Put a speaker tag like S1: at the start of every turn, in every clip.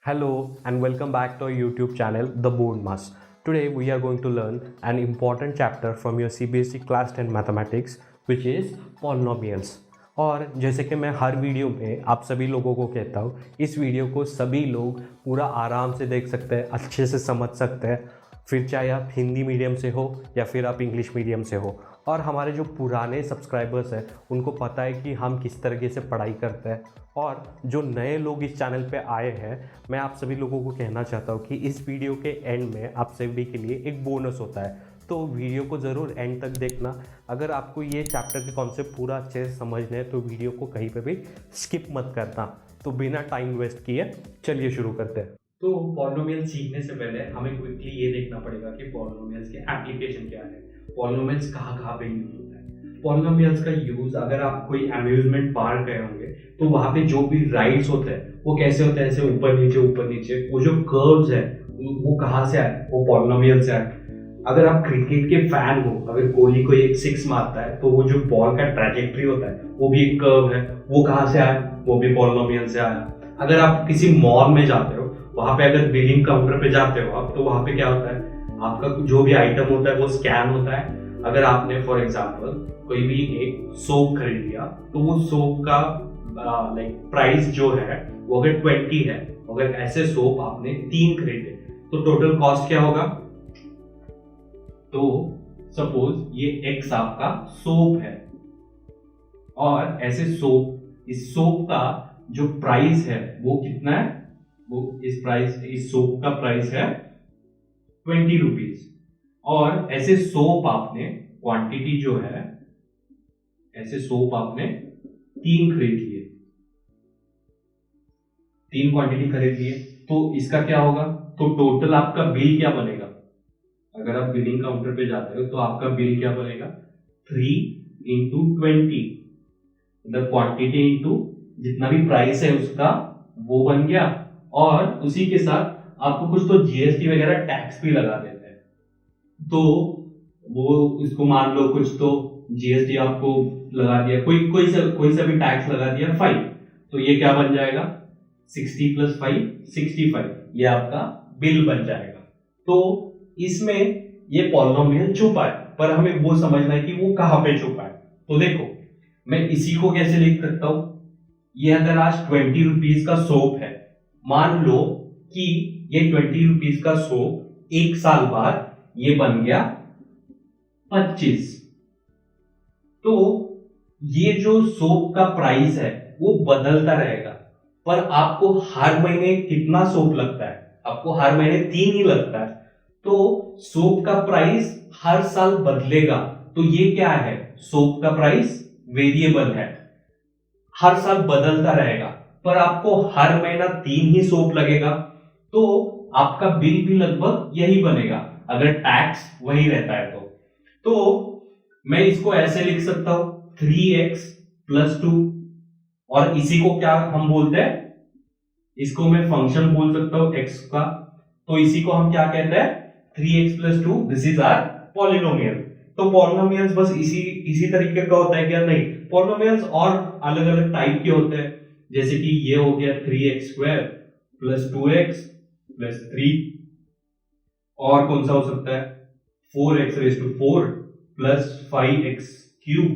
S1: Hello and welcome back to our YouTube channel The Board Mass. Today we are going to learn an important chapter from your CBSE class 10 mathematics which is polynomials. और जैसे कि मैं हर video में आप सभी लोगों को कहता हूँ, इस वीडियो को सभी लोग पूरा आराम से देख सकते हैं, अच्छे से समझ सकते हैं, फिर चाहे आप हिंदी मीडियम से हो या फिर आप इंग्लिश मीडियम से हो। और हमारे जो पुराने सब्सक्राइबर्स हैं उनको पता है कि हम किस तरीके से पढ़ाई करते हैं, और जो नए लोग इस चैनल पे आए हैं, मैं आप सभी लोगों को कहना चाहता हूँ कि इस वीडियो के एंड में आप सभी के लिए एक बोनस होता है, तो वीडियो को ज़रूर एंड तक देखना। अगर आपको ये चैप्टर के कॉन्सेप्ट पूरा अच्छे से समझने हैं तो वीडियो को कहीं पे भी स्किप मत करना। तो बिना टाइम वेस्ट किए चलिए शुरू करते हैं। तो पॉलिनोमियल सीखने से पहले हमें क्विकली ये देखना पड़ेगा कि पॉलिनोमियल्स के एप्लीकेशन क्या है, पॉलिनोमियल्स कहाँ पे यूज होता है। पॉलिनोमियल्स का यूज अगर आप कोई अम्यूजमेंट पार्क गए होंगे तो वहाँ पे जो भी राइड्स होते हैं वो कैसे होते हैं, ऐसे ऊपर नीचे, वो जो कर्व्स है वो कहाँ से आए, वो पॉलिनोमियल से आए। अगर आप क्रिकेट के फैन हो, अगर कोहली कोई एक सिक्स मारता है तो वो जो बॉल का ट्रैजेक्टरी होता है वो भी एक कर्व है, वो कहाँ से आया, वो भी पॉलिनोमियल से आया। अगर आप किसी मॉल में जाते हो, वहां पे अगर बिलिंग काउंटर पे जाते हो आप, तो वहां पे क्या होता है, आपका जो भी आइटम होता है वो स्कैन होता है। अगर आपने फॉर एग्जांपल कोई भी एक सोप खरीद लिया तो वो सोप का प्राइस जो है वो अगर 20 है, अगर ऐसे सोप आपने 3 खरीदे तो टोटल कॉस्ट क्या होगा। तो सपोज ये x आपका सोप है और ऐसे सोप, इस सोप का जो प्राइस है वो कितना है, वो इस सोप का प्राइस है 20 रुपीज। और ऐसे सोप आपने क्वांटिटी जो है, ऐसे सोप आपने 3 खरीद लिए, 3 क्वांटिटी खरीद लिए, तो इसका क्या होगा, तो टोटल आपका बिल क्या बनेगा। अगर आप बिलिंग काउंटर पे जाते हो तो आपका बिल क्या बनेगा, 3 इंटू 20, मतलब क्वांटिटी इंटू जितना भी प्राइस है उसका वो बन गया, और उसी के साथ आपको कुछ तो जीएसटी वगैरह टैक्स भी लगा देते हैं, तो वो इसको मान लो कुछ तो जीएसटी आपको लगा दिया, कोई सा भी टैक्स लगा दिया 5, तो ये क्या बन जाएगा, 60 + 5 65, ये आपका बिल बन जाएगा। तो इसमें ये पॉलिनोमियल छुपा है, पर हमें वो समझना है कि वो कहां पे छुपा है। तो देखो मैं इसी को कैसे लिख सकता हूं, ये अगर आज 20 रुपीज का सोप है, मान लो कि ये 20 रुपीज का सोप एक साल बाद ये बन गया 25, तो ये जो सोप का प्राइस है वो बदलता रहेगा, पर आपको हर महीने कितना सोप लगता है, आपको हर महीने 3 ही लगता है, तो सोप का प्राइस हर साल बदलेगा। तो ये क्या है, सोप का प्राइस वेरिएबल है, हर साल बदलता रहेगा, पर आपको हर महीना 3 ही सोप लगेगा, तो आपका बिल भी लगभग यही बनेगा अगर टैक्स वही रहता है तो मैं इसको ऐसे लिख सकता हूं 3x + 2, और इसी को क्या हम बोलते हैं, इसको मैं फंक्शन बोल सकता हूं x का, तो इसी को हम क्या कहते हैं, 3x + 2, this is our polynomial. तो पॉलिनोमियल्स बस इसी तरीके का होता है क्या, नहीं, पॉलिनोमियल्स और अलग अलग टाइप के होते हैं, जैसे कि ये हो गया 3x² + 2x + 3, और कौन सा हो सकता है 4x⁴ + 5x³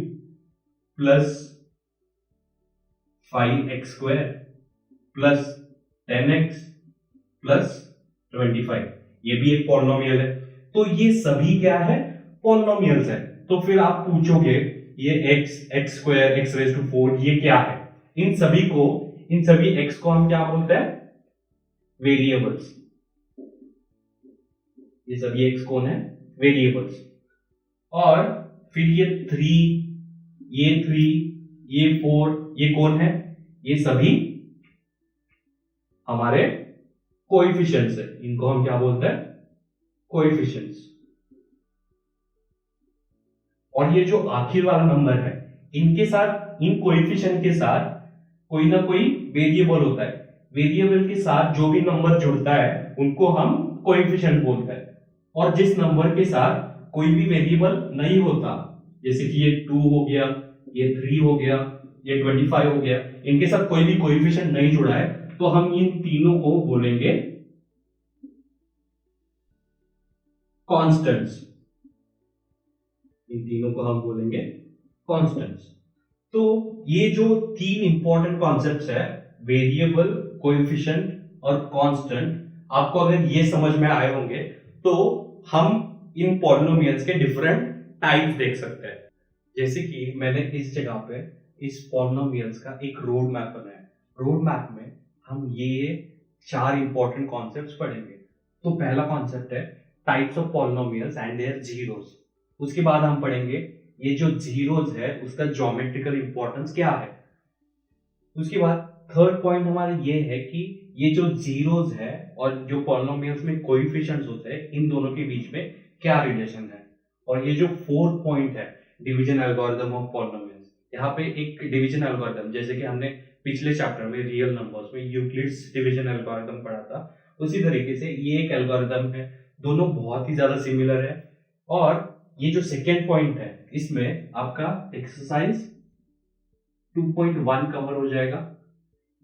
S1: + 5x² + 10x + 25, ये भी एक पॉलिनोमियल है। तो ये सभी क्या है, पॉलिनोमियल्स है। तो फिर आप पूछोगे ये x² x⁴ ये क्या है, इन सभी x को हम क्या बोलते हैं, वेरिएबल्स। ये सभी x कौन है, वेरिएबल्स। और फिर ये 3, ये 4, ये कौन है, ये सभी हमारे कोएफिशिएंट्स है, इनको हम क्या बोलते हैं, कोएफिशिएंट्स। और ये जो आखिर वाला नंबर है, इनके साथ, इन कोएफिशिएंट के साथ कोई ना कोई वेरिएबल होता है, वेरिएबल के साथ जो भी नंबर जुड़ता है उनको हम कोएफिशिएंट बोलते हैं। और जिस नंबर के साथ कोई भी वेरिएबल नहीं होता, जैसे कि ये 2 हो गया, ये 3 हो गया, ये 25 हो गया, इनके साथ कोई भी कोएफिशिएंट नहीं जुड़ा है, तो हम इन तीनों को बोलेंगे कांस्टेंट्स। इन तीनों को हम बोलेंगे कांस्टेंट्स। तो ये जो तीन इंपॉर्टेंट कॉन्सेप्ट्स है, वेरिएबल, कोएफिशिएंट और कांस्टेंट, आपको अगर ये समझ में आए होंगे तो हम इन पॉलिनोमियल्स के डिफरेंट टाइप्स देख सकते हैं। जैसे कि मैंने इस जगह पे इस पॉलिनोमियल्स का एक रोड मैप बनाया है। रोड मैप में हम ये चार इंपॉर्टेंट कॉन्सेप्ट्स पढ़ेंगे। तो पहला कॉन्सेप्ट है types of polynomials and their zeros. उसके बाद हम पढ़ेंगे ये जो जीरोस है उसका ज्योमेट्रिकल इंपॉर्टेंस क्या है। उसके बाद थर्ड पॉइंट हमारा ये है कि ये जो जीरोस है और जो पॉलिनोमियल्स में कोएफिशिएंट्स होते हैं, इन दोनों के बीच में क्या रिलेशन है। और ये जो फोर्थ पॉइंट है डिवीजन एल्गोरिथम ऑफ पॉलिनोमियल्स, यहाँ पे एक डिवीजन एल्गोरिथम, जैसे कि हमने पिछले चैप्टर में रियल नंबर्स में यूक्लिड्स डिवीजन एल्गोरिथम पढ़ा था, उसी तरीके से ये एक एल्गोरिथम है। दोनों बहुत ही ज्यादा सिमिलर है। और ये जो सेकेंड पॉइंट है इसमें आपका एक्सरसाइज 2.1 कवर हो जाएगा।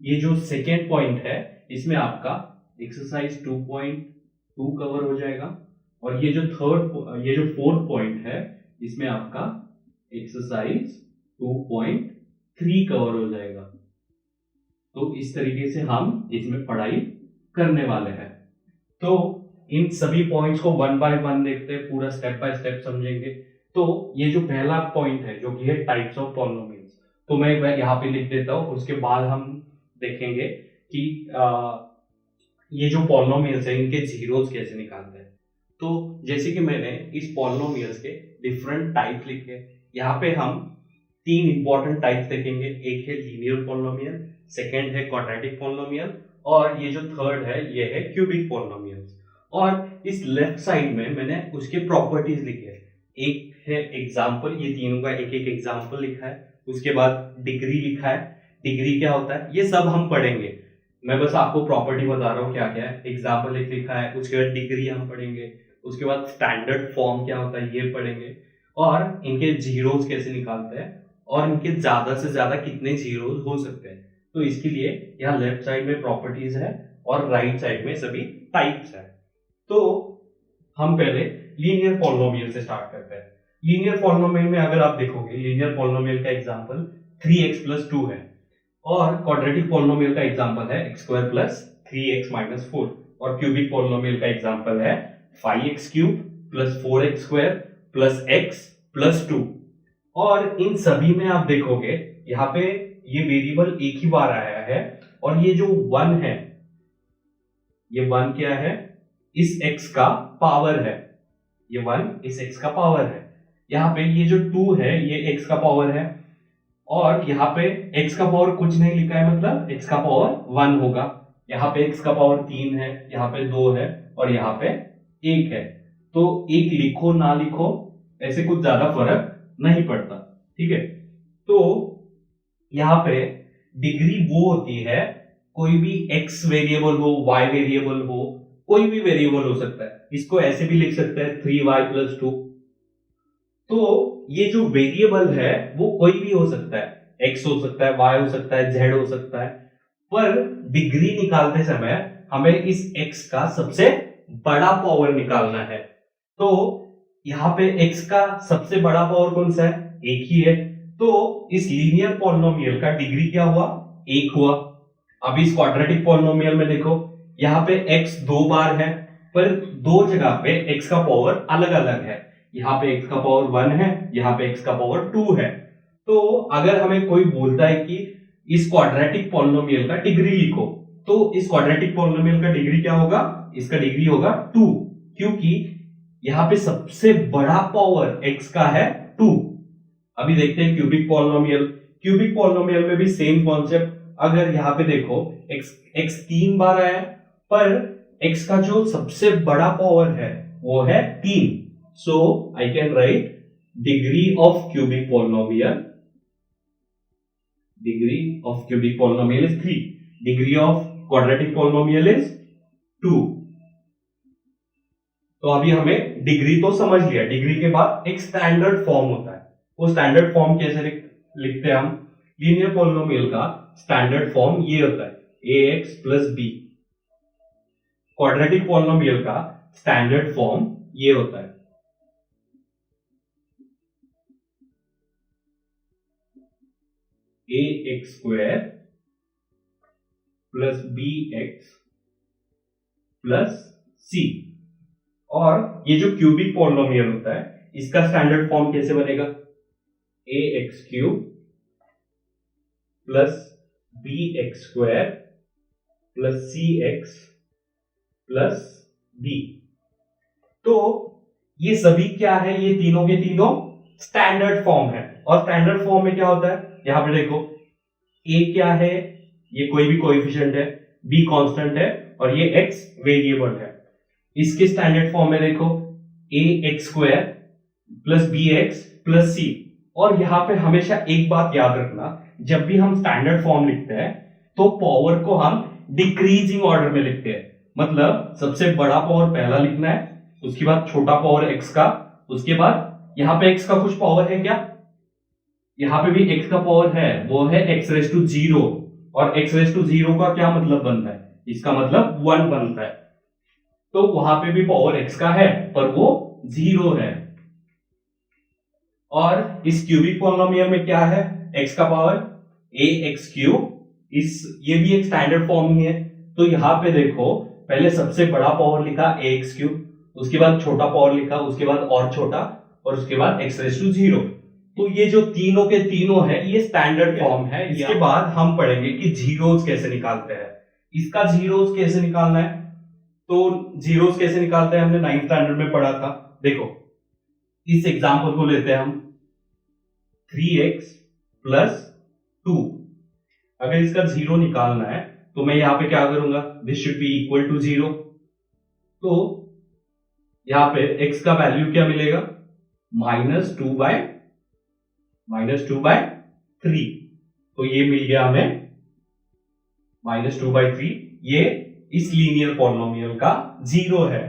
S1: ये जो सेकेंड पॉइंट है इसमें आपका एक्सरसाइज 2.2 कवर हो जाएगा। और ये जो फोर्थ पॉइंट है इसमें आपका एक्सरसाइज 2.3 कवर हो जाएगा। तो इस तरीके से हम इसमें पढ़ाई करने वाले हैं। तो इन सभी पॉइंट्स को वन बाय वन देखते हैं, पूरा स्टेप बाय स्टेप समझेंगे। तो ये जो पहला पॉइंट है जो कि है टाइप्स ऑफ पॉलिनोमियल्स, तो मैं यहाँ पे लिख देता हूँ। उसके बाद हम देखेंगे कि ये जो पॉलिनोमियल्स है इनके जीरोस कैसे निकालते हैं। तो जैसे कि मैंने इस पॉलिनोमियल्स के डिफरेंट टाइप्स लिखे, यहाँ पे हम तीन इंपॉर्टेंट टाइप्स देखेंगे। एक है लीनियर पॉलिनोमियल, सेकंड है क्वाड्रेटिक पॉलिनोमियल, और ये जो थर्ड है ये है क्यूबिक पॉलिनोमियल्स। और इस लेफ्ट साइड में मैंने उसके प्रॉपर्टीज लिखे हैं। एक है एग्जाम्पल, ये तीनों का एक एक एग्जाम्पल लिखा है। उसके बाद डिग्री लिखा है, डिग्री क्या होता है ये सब हम पढ़ेंगे। मैं बस आपको प्रॉपर्टी बता रहा हूँ क्या क्या है। एग्जाम्पल एक लिखा है, उसके बाद डिग्री हम पढ़ेंगे, उसके बाद स्टैंडर्ड फॉर्म क्या होता है ये पढ़ेंगे, और इनके जीरोस कैसे निकालते हैं, और इनके ज्यादा से ज्यादा कितने जीरोस हो सकते हैं। तो इसके लिए यहाँ लेफ्ट साइड में प्रॉपर्टीज है और राइट साइड में सभी टाइप्स है। तो हम पहले लीनियर पॉलिनोमियल से स्टार्ट करते हैं। लीनियर पॉलिनोमियल में अगर आप देखोगे, लीनियर पॉलिनोमियल का एग्जांपल 3x + 2 है, और क्वाड्रेटिक पॉलिनोमियल का एग्जांपल है x² + 3x - 4, और क्यूबिक पॉलिनोमियल का एग्जांपल है 5x³ + 4x² + x + 2। और इन सभी में आप देखोगे यहाँ पे ये वेरिएबल एक ही बार आया है, और ये जो 1 है, ये 1 क्या है, इस x का पावर है। ये 1 इस x का पावर है। यहाँ पे ये जो 2 है ये x का पावर है, और यहाँ पे x का पावर कुछ नहीं लिखा है, मतलब x का पावर 1 होगा। यहाँ पे x का पावर 3 है, यहाँ पे 2 है, और यहाँ पे 1 है। तो 1 लिखो ना लिखो ऐसे कुछ ज्यादा फर्क नहीं पड़ता, ठीक है। तो यहाँ पे डिग्री वो होती है, कोई भी x वेरिएबल हो, y वेरिएबल हो, कोई भी वेरिएबल हो सकता है। इसको ऐसे भी लिख सकते हैं 3y + 2। तो ये जो वेरिएबल है वो कोई भी हो सकता है, x हो सकता है, y हो सकता है, z हो सकता है। पर डिग्री निकालते समय हमें इस x का सबसे बड़ा पावर निकालना है। तो यहाँ पे x का सबसे बड़ा पावर कौन सा है, एक ही है। तो इस लीनियर पॉलिनोमियल का डिग्री क्या हुआ, 1 हुआ। अब इस क्वाड्रेटिक पॉलिनोमियल में देखो, यहाँ पे x 2 बार है, पर दो जगह पे x का पावर अलग अलग है। यहाँ पे x का पावर 1 है, यहाँ पे x का पावर 2 है। तो अगर हमें कोई बोलता है कि इस क्वाड्रेटिक पॉलिनोमियल का डिग्री लिखो, तो इस क्वाड्रेटिक पॉलिनोमियल का डिग्री क्या होगा, इसका डिग्री होगा 2, क्योंकि यहाँ पे सबसे बड़ा पावर x का है 2। अभी देखते हैं क्यूबिक पॉलिनोमियल। क्यूबिक पॉलिनोमियल में भी सेम कॉन्सेप्ट। अगर यहाँ पे देखो x 3 बार आया, पर x का जो सबसे बड़ा पावर है वो है 3। So I can write degree of cubic polynomial, degree of cubic polynomial is 3, degree of quadratic polynomial is 2। तो अभी हमें डिग्री तो समझ लिया। डिग्री के बाद एक स्टैंडर्ड फॉर्म होता है। वो स्टैंडर्ड फॉर्म कैसे लिखते हैं हम, लीनियर पॉलिनोमियल का स्टैंडर्ड फॉर्म ये होता है ax plus b। Quadratic polynomial का स्टैंडर्ड फॉर्म ये होता है, ax square plus bx plus c। और ये जो क्यूबिक पॉलिनोमियल होता है इसका स्टैंडर्ड फॉर्म कैसे बनेगा, ax cube plus bx square plus cx plus b। तो ये सभी क्या है, ये तीनों के तीनों स्टैंडर्ड फॉर्म है। और स्टैंडर्ड फॉर्म में क्या होता है, यहां पे देखो a क्या है, ये कोई भी कोएफिशिएंट है, b कांस्टेंट है और ये x वेरिएबल है। इसके स्टैंडर्ड फॉर्म में देखो ax square plus bx plus c। और यहां पे हमेशा एक बात याद रखना, जब भी हम स्टैंडर्ड फॉर्म लिखते हैं तो पावर को हम डिक्रीजिंग ऑर्डर में लिखते हैं। मतलब सबसे बड़ा पावर पहला लिखना है, उसके बाद छोटा पावर x का, उसके बाद यहां पे x का कुछ पावर है क्या, यहां पे भी x का पावर है, वो है x रेस टू 0। और x रेस टू 0 का क्या मतलब बनता है, इसका मतलब 1 बनता है। तो वहां पे भी पावर x का है पर वो 0 है। और इस क्यूबिक पॉलिनोमियल में क्या है, x का पावर ax क्यूब, इस ये भी एक स्टैंडर्ड फॉर्म ही है। तो यहां पे देखो पहले सबसे बड़ा पावर लिखा ax क्यूब, उसके बाद छोटा पावर लिखा, उसके बाद और छोटा, और उसके बाद x रेस टू 0। तो ये जो तीनों के तीनों है ये स्टैंडर्ड फॉर्म है। इसके बाद हम पढ़ेंगे कि जीरोस कैसे निकालते हैं। इसका जीरोस कैसे निकालना है, तो जीरोस कैसे निकालते हैं हमने 9th स्टैंडर्ड में पढ़ा था। देखो इस एग्जांपल को लेते हैं हम, 3x प्लस 2। अगर इसका जीरो निकालना है तो मैं यहां पे क्या करूंगा, this should be equal to 0। तो यहां पे x का वैल्यू क्या मिलेगा, -2/3। तो ये मिल गया हमें -2/3। ये इस लीनियर पॉलिनोमियल का जीरो है।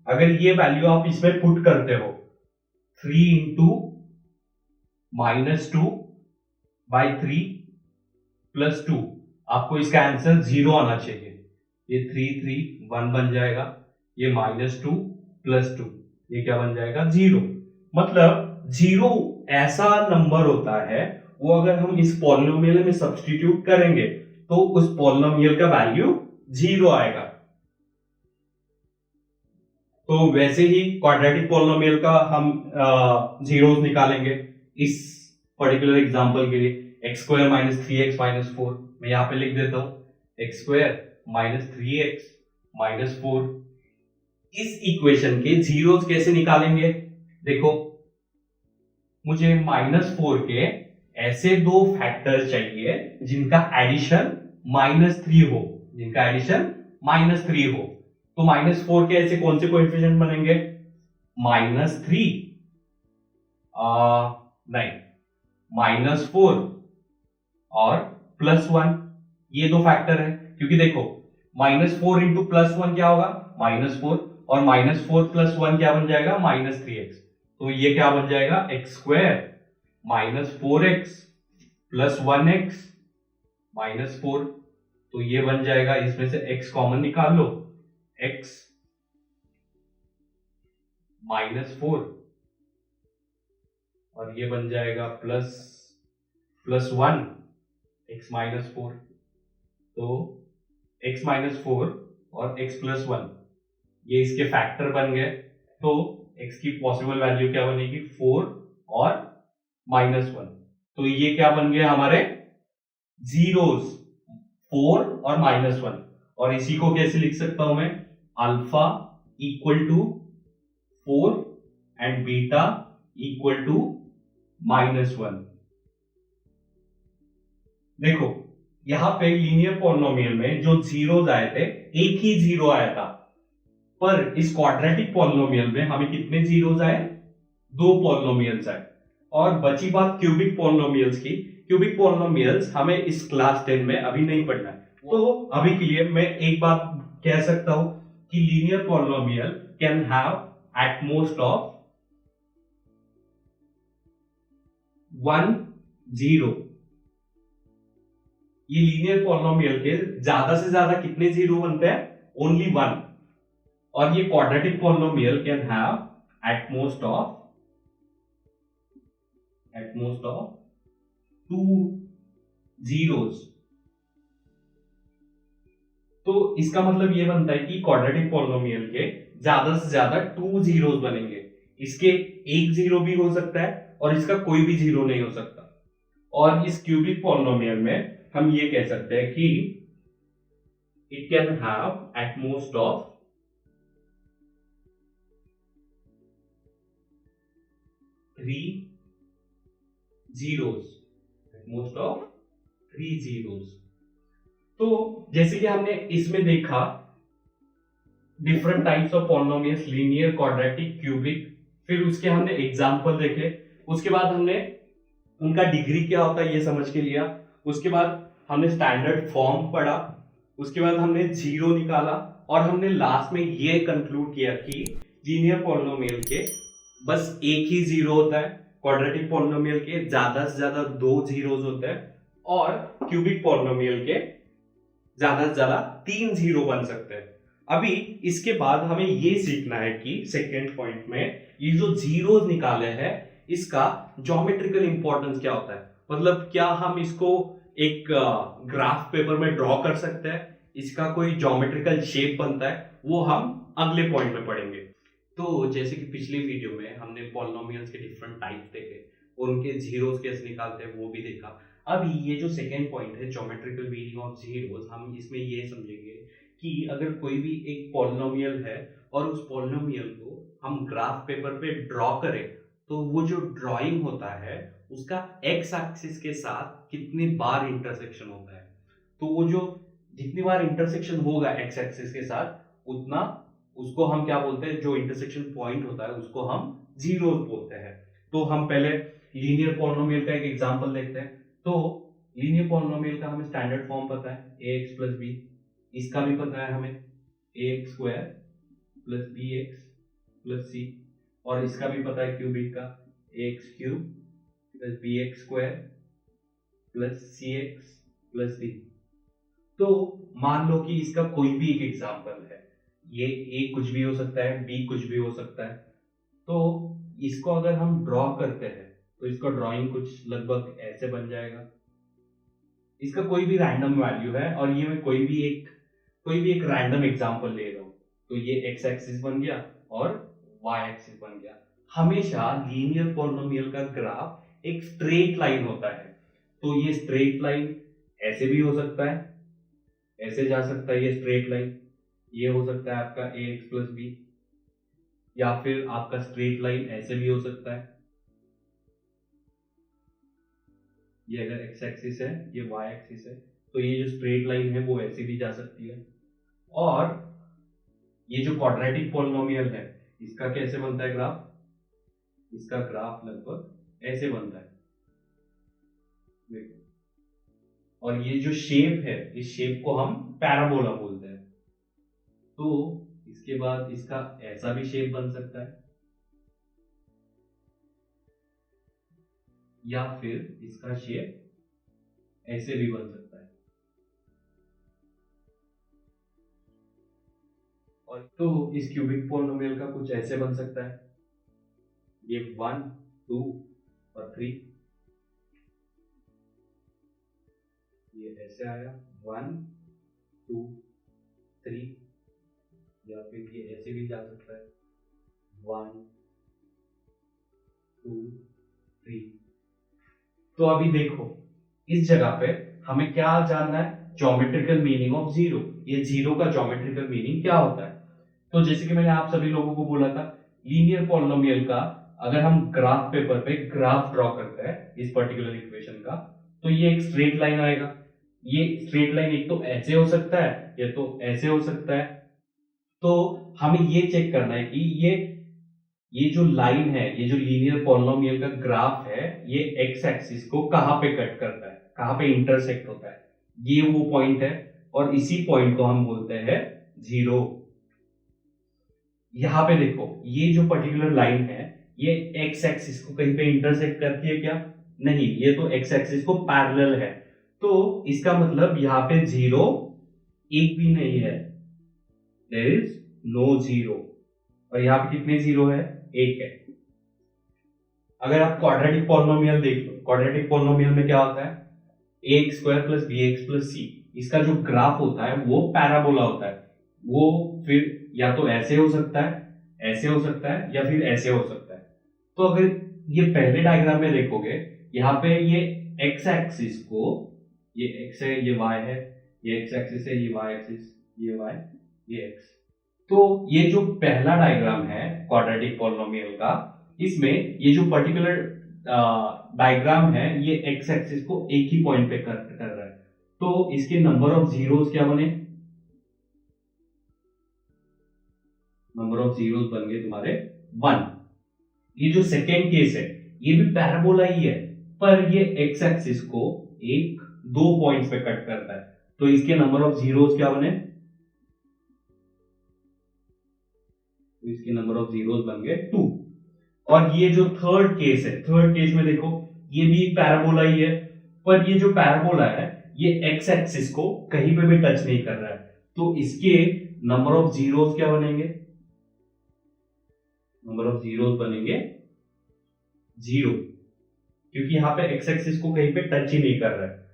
S1: अगर ये वैल्यू आप इसमें पुट करते हो, 3 इंटू -2/3 प्लस 2, आपको इसका आंसर 0 आना चाहिए। ये 3 3 1 बन जाएगा, ये -2 प्लस 2, ये क्या बन जाएगा 0। मतलब 0 ऐसा नंबर होता है, वो अगर हम इस पॉलिनोमियल में सब्स्टिट्यूट करेंगे तो उस पॉलिनोमियल का वैल्यू 0 आएगा। तो वैसे ही क्वाड्रेटिक पॉलिनोमियल का हम जीरोस निकालेंगे इस पर्टिकुलर एग्जांपल के लिए। x square minus 3x minus 4, मैं यहां पे लिख देता हूं x square minus 3x minus 4। इस इक्वेशन के जीरोस कैसे निकालेंगे, देखो मुझे -4 के ऐसे दो फैक्टर चाहिए जिनका एडिशन -3 हो, जिनका एडिशन -3 हो। तो -4 के ऐसे कौन से कोएफिशिएंट बनेंगे, -3 नहीं, -4 और +1, ये दो फैक्टर है। क्योंकि देखो -4 इंटू +1 क्या होगा, -4, और -4 प्लस 1 क्या बन जाएगा, -3x। तो ये क्या बन जाएगा, x square -4x plus 1x -4। तो ये बन जाएगा, इसमें से x कॉमन निकाल लो, x -4, और ये बन जाएगा प्लस 1 x -4। तो x -4 और x प्लस 1 ये इसके फैक्टर बन गए। तो x की पॉसिबल वैल्यू क्या बनेगी, 4 और -1। तो ये क्या बन गया हमारे जीरोस, 4 और -1। और इसी को कैसे लिख सकता हूं मैं, alpha equal to 4 and beta equal to -1। देखो यहां पे लीनियर पॉलिनोमियल में जो जीरोस आए थे, एक ही जीरो आया था, पर इस क्वाड्रेटिक पॉलिनोमियल में हमें कितने जीरोस आए, दो पॉलिनोमियल्स आए। और बची बात क्यूबिक पॉलिनोमियल्स की। क्यूबिक पॉलिनोमियल्स हमें इस क्लास 10 में अभी नहीं पढ़ना है। तो अभी के लिए मैं एक बात कह सकता हूं कि linear polynomial can have at most of 1 0। ये लीनियर पॉलिनोमियल के ज्यादा से ज्यादा कितने जीरो बनते हैं? Only one. और ये quadratic polynomial can have at most of two zeros. तो इसका मतलब ये बनता है कि क्वाड्रेटिक पॉलिनोमियल के ज्यादा से ज्यादा टू जीरोस बनेंगे। इसके एक जीरो भी हो सकता है और इसका कोई भी जीरो नहीं हो सकता। और इस क्यूबिक पॉलिनोमियल में हम ये कह सकते हैं कि it can have at most of three zeros, most of three zeros. तो जैसे कि हमने इसमें देखा different types of polynomials, linear, quadratic, cubic, फिर उसके हमने एग्जांपल देखे, उसके बाद हमने उनका डिग्री क्या होता है ये समझ के लिया, उसके बाद हमने स्टैंडर्ड फॉर्म पढ़ा, उसके बाद हमने जीरो निकाला और हमने लास्ट में ये कंक्लूड किया कि लीनियर पॉलिनोमियल के बस एक ही जीरो होता है, क्वाड्रेटिक पॉलिनोमियल के ज्यादा से ज्यादा दो जीरोस होते हैं और क्यूबिक पॉलिनोमियल के ज्यादा से ज्यादा तीन जीरो बन सकते हैं। अभी इसके बाद हमें ये सीखना है कि सेकेंड पॉइंट में ये जो जीरोस निकाले हैं इसका ज्योमेट्रिकल इंपॉर्टेंस क्या होता है, मतलब क्या हम इसको एक ग्राफ पेपर में ड्रॉ कर सकते हैं, इसका कोई ज्योमेट्रिकल शेप बनता है, वो हम अगले पॉइंट में पढ़ेंगे। तो जैसे कि पिछली वीडियो में हमने पॉलिनोमियल्स के डिफरेंट टाइप्स देखे और उनके जीरोस कैसे निकालते हैं वो भी देखा। अभी ये जो सेकेंड पॉइंट है ज्योमेट्रिकल मीनिंग ऑफ जीरोस, हम इसमें ये समझेंगे कि अगर कोई भी एक पॉलिनोमियल है और उस पॉलिनोमियल को हम ग्राफ पेपर पे ड्रॉ करें तो वो जो ड्राइंग होता है उसका एक्स एक्सिस के साथ कितनी बार इंटरसेक्शन होता है, तो वो जो जितनी बार इंटरसेक्शन होगा एक्स एक्सिस के साथ उतना उसको हम क्या बोलते हैं, जो इंटरसेक्शन पॉइंट होता है उसको हम जीरो बोलते हैं। तो हम पहले लीनियर पॉलिनोमियल का एक एग्जांपल देखते हैं। तो लीनियर पॉलिनोमियल का हमें स्टैंडर्ड फॉर्म पता है ax प्लस बी, इसका भी पता है हमें ax square plus bx plus c, और इसका भी पता है क्यूबिक का ax cube plus bx square plus cx plus d। तो मान लो कि इसका कोई भी एक एग्जांपल है, ये a कुछ भी हो सकता है, b कुछ भी हो सकता है। तो इसको अगर हम ड्रॉ करते हैं तो इसका ड्राइंग कुछ लगभग ऐसे बन जाएगा। इसका कोई भी रैंडम वैल्यू है और ये मैं कोई भी एक रैंडम एग्जांपल ले रहा हूं, तो ये एक्स एक्सिस बन गया और वाई एक्सिस बन गया। हमेशा लीनियर पॉलिनोमियल का ग्राफ एक स्ट्रेट लाइन होता है, तो ये स्ट्रेट लाइन ऐसे भी हो सकता है, ऐसे जा सकता है ये स्ट्रेट लाइन, ये हो सकता है आपका ए एक्स प्लस बी, या फिर आपका स्ट्रेट लाइन ऐसे भी हो सकता है, ये अगर एक्स एक्सिस है ये वाई एक्सिस है, तो ये जो स्ट्रेट लाइन है वो ऐसे भी जा सकती है। और ये जो क्वाड्रेटिक पॉलिनोमियल है इसका कैसे बनता है ग्राफ, इसका ग्राफ लगभग ऐसे बनता है, देखो। और ये जो शेप है इस शेप को हम पैराबोला बोलते हैं। तो इसके बाद इसका ऐसा भी शेप बन सकता है या फिर इसका शेप ऐसे भी बन सकता है। और तो इस क्यूबिक पॉलिनोमियल का कुछ ऐसे बन सकता है, ये 1 2 और 3, ये ऐसे आया 1 2 3, या फिर ये ऐसे भी जा सकता है 1 2 3। तो अभी देखो इस जगह पे हमें क्या जानना है, ज्योमेट्रिकल मीनिंग ऑफ जीरो, ये जीरो का ज्योमेट्रिकल मीनिंग क्या होता है। तो जैसे कि मैंने आप सभी लोगों को बोला था, लीनियर पॉलिनोमियल का अगर हम ग्राफ पेपर पे ग्राफ ड्रॉ करते हैं इस पर्टिकुलर इक्वेशन का, तो ये एक स्ट्रेट लाइन आएगा। ये स्ट्रेट लाइन एक तो ऐसे हो सकता है या तो ऐसे हो सकता है। तो हमें ये चेक करना है कि ये जो लाइन है, ये जो लीनियर पॉलिनोमियल का ग्राफ है, ये एक्स एक्सिस को कहां पे कट करता है, कहां पे इंटरसेक्ट होता है, ये वो पॉइंट है और इसी पॉइंट को हम बोलते हैं जीरो। यहां पे देखो ये जो पर्टिकुलर लाइन है ये एक्स एक्सिस को कहीं पे इंटरसेक्ट करती है क्या, नहीं, ये तो एक्स एक्सिस को पैरेलल है। तो इसका मतलब यहाँ पे 0 एक भी नहीं है, देयर इज नो 0। और यहाँ पे कितने 0 है? एक है। अगर आप क्वाड्रेटिक पॉलिनोमियल देख लो, क्वाड्रेटिक पॉलिनोमियल में क्या होता है? ax square plus bx plus c, इसका जो ग्राफ होता है वो पैराबोला होता है। वो फिर या तो ऐसे हो सकता है, ऐसे हो सकता है, या फिर ऐसे हो सकता है। तो अगर ये पहले डायग्राम में देखोगे, यहाँ पे ये x एक्सिस को, ये x है, ये y है, ये x एक्सिस है, ये y एक्सिस, ये y, ये x। तो ये जो पहला डायग्राम है क्वाड्रेटिक पॉलिनोमियल का, इसमें ये जो पर्टिकुलर डायग्राम है ये x एक्सिस को एक ही पॉइंट पे कर रहा है। तो इसके नंबर ऑफ जीरोस क्या बने? नंबर ऑफ जीरोस बन गए तुम्हारे 1। ये जो सेकेंड केस है ये भी पैराबोला ही है, पर ये x एक्सिस को एक दो पॉइंट्स पे कट करता है। तो इसके नंबर ऑफ जीरोस क्या बने? तो इसके नंबर ऑफ जीरोस बन गए 2। और ये जो थर्ड केस है, थर्ड केस में देखो ये भी पैराबोला ही है, पर ये जो पैराबोला है ये x एक्सिस को कहीं पे भी टच नहीं कर रहा है। तो इसके नंबर ऑफ जीरोस क्या बनेंगे? नंबर ऑफ जीरोस बनेंगे 0, क्योंकि यहाँ पे x एक्सिस को कहीं पे टच ही नहीं कर रहा है।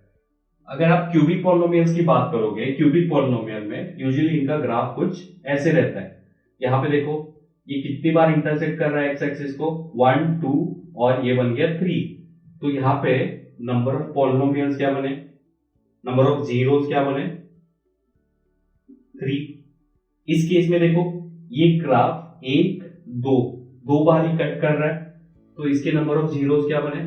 S1: अगर आप क्यूबिक पॉलिनोमियल्स की बात करोगे, क्यूबिक पॉलिनोमियल में यूजुअली इनका ग्राफ कुछ ऐसे रहता है। यहाँ पे देखो ये कितनी बार इंटरसेक्ट कर रहा है x एक्सिस को? 1 2 और ये बन गया 3। तो यहाँ पे नंबर ऑफ पॉलिनोमियल्स क्या बने? नंबर ऑफ जीरोस क्या बने? 3। इस केस में देखो ये ग्राफ 1 2 दो बार ही कट कर रहा है, तो इसके नंबर ऑफ जीरोस क्या बने?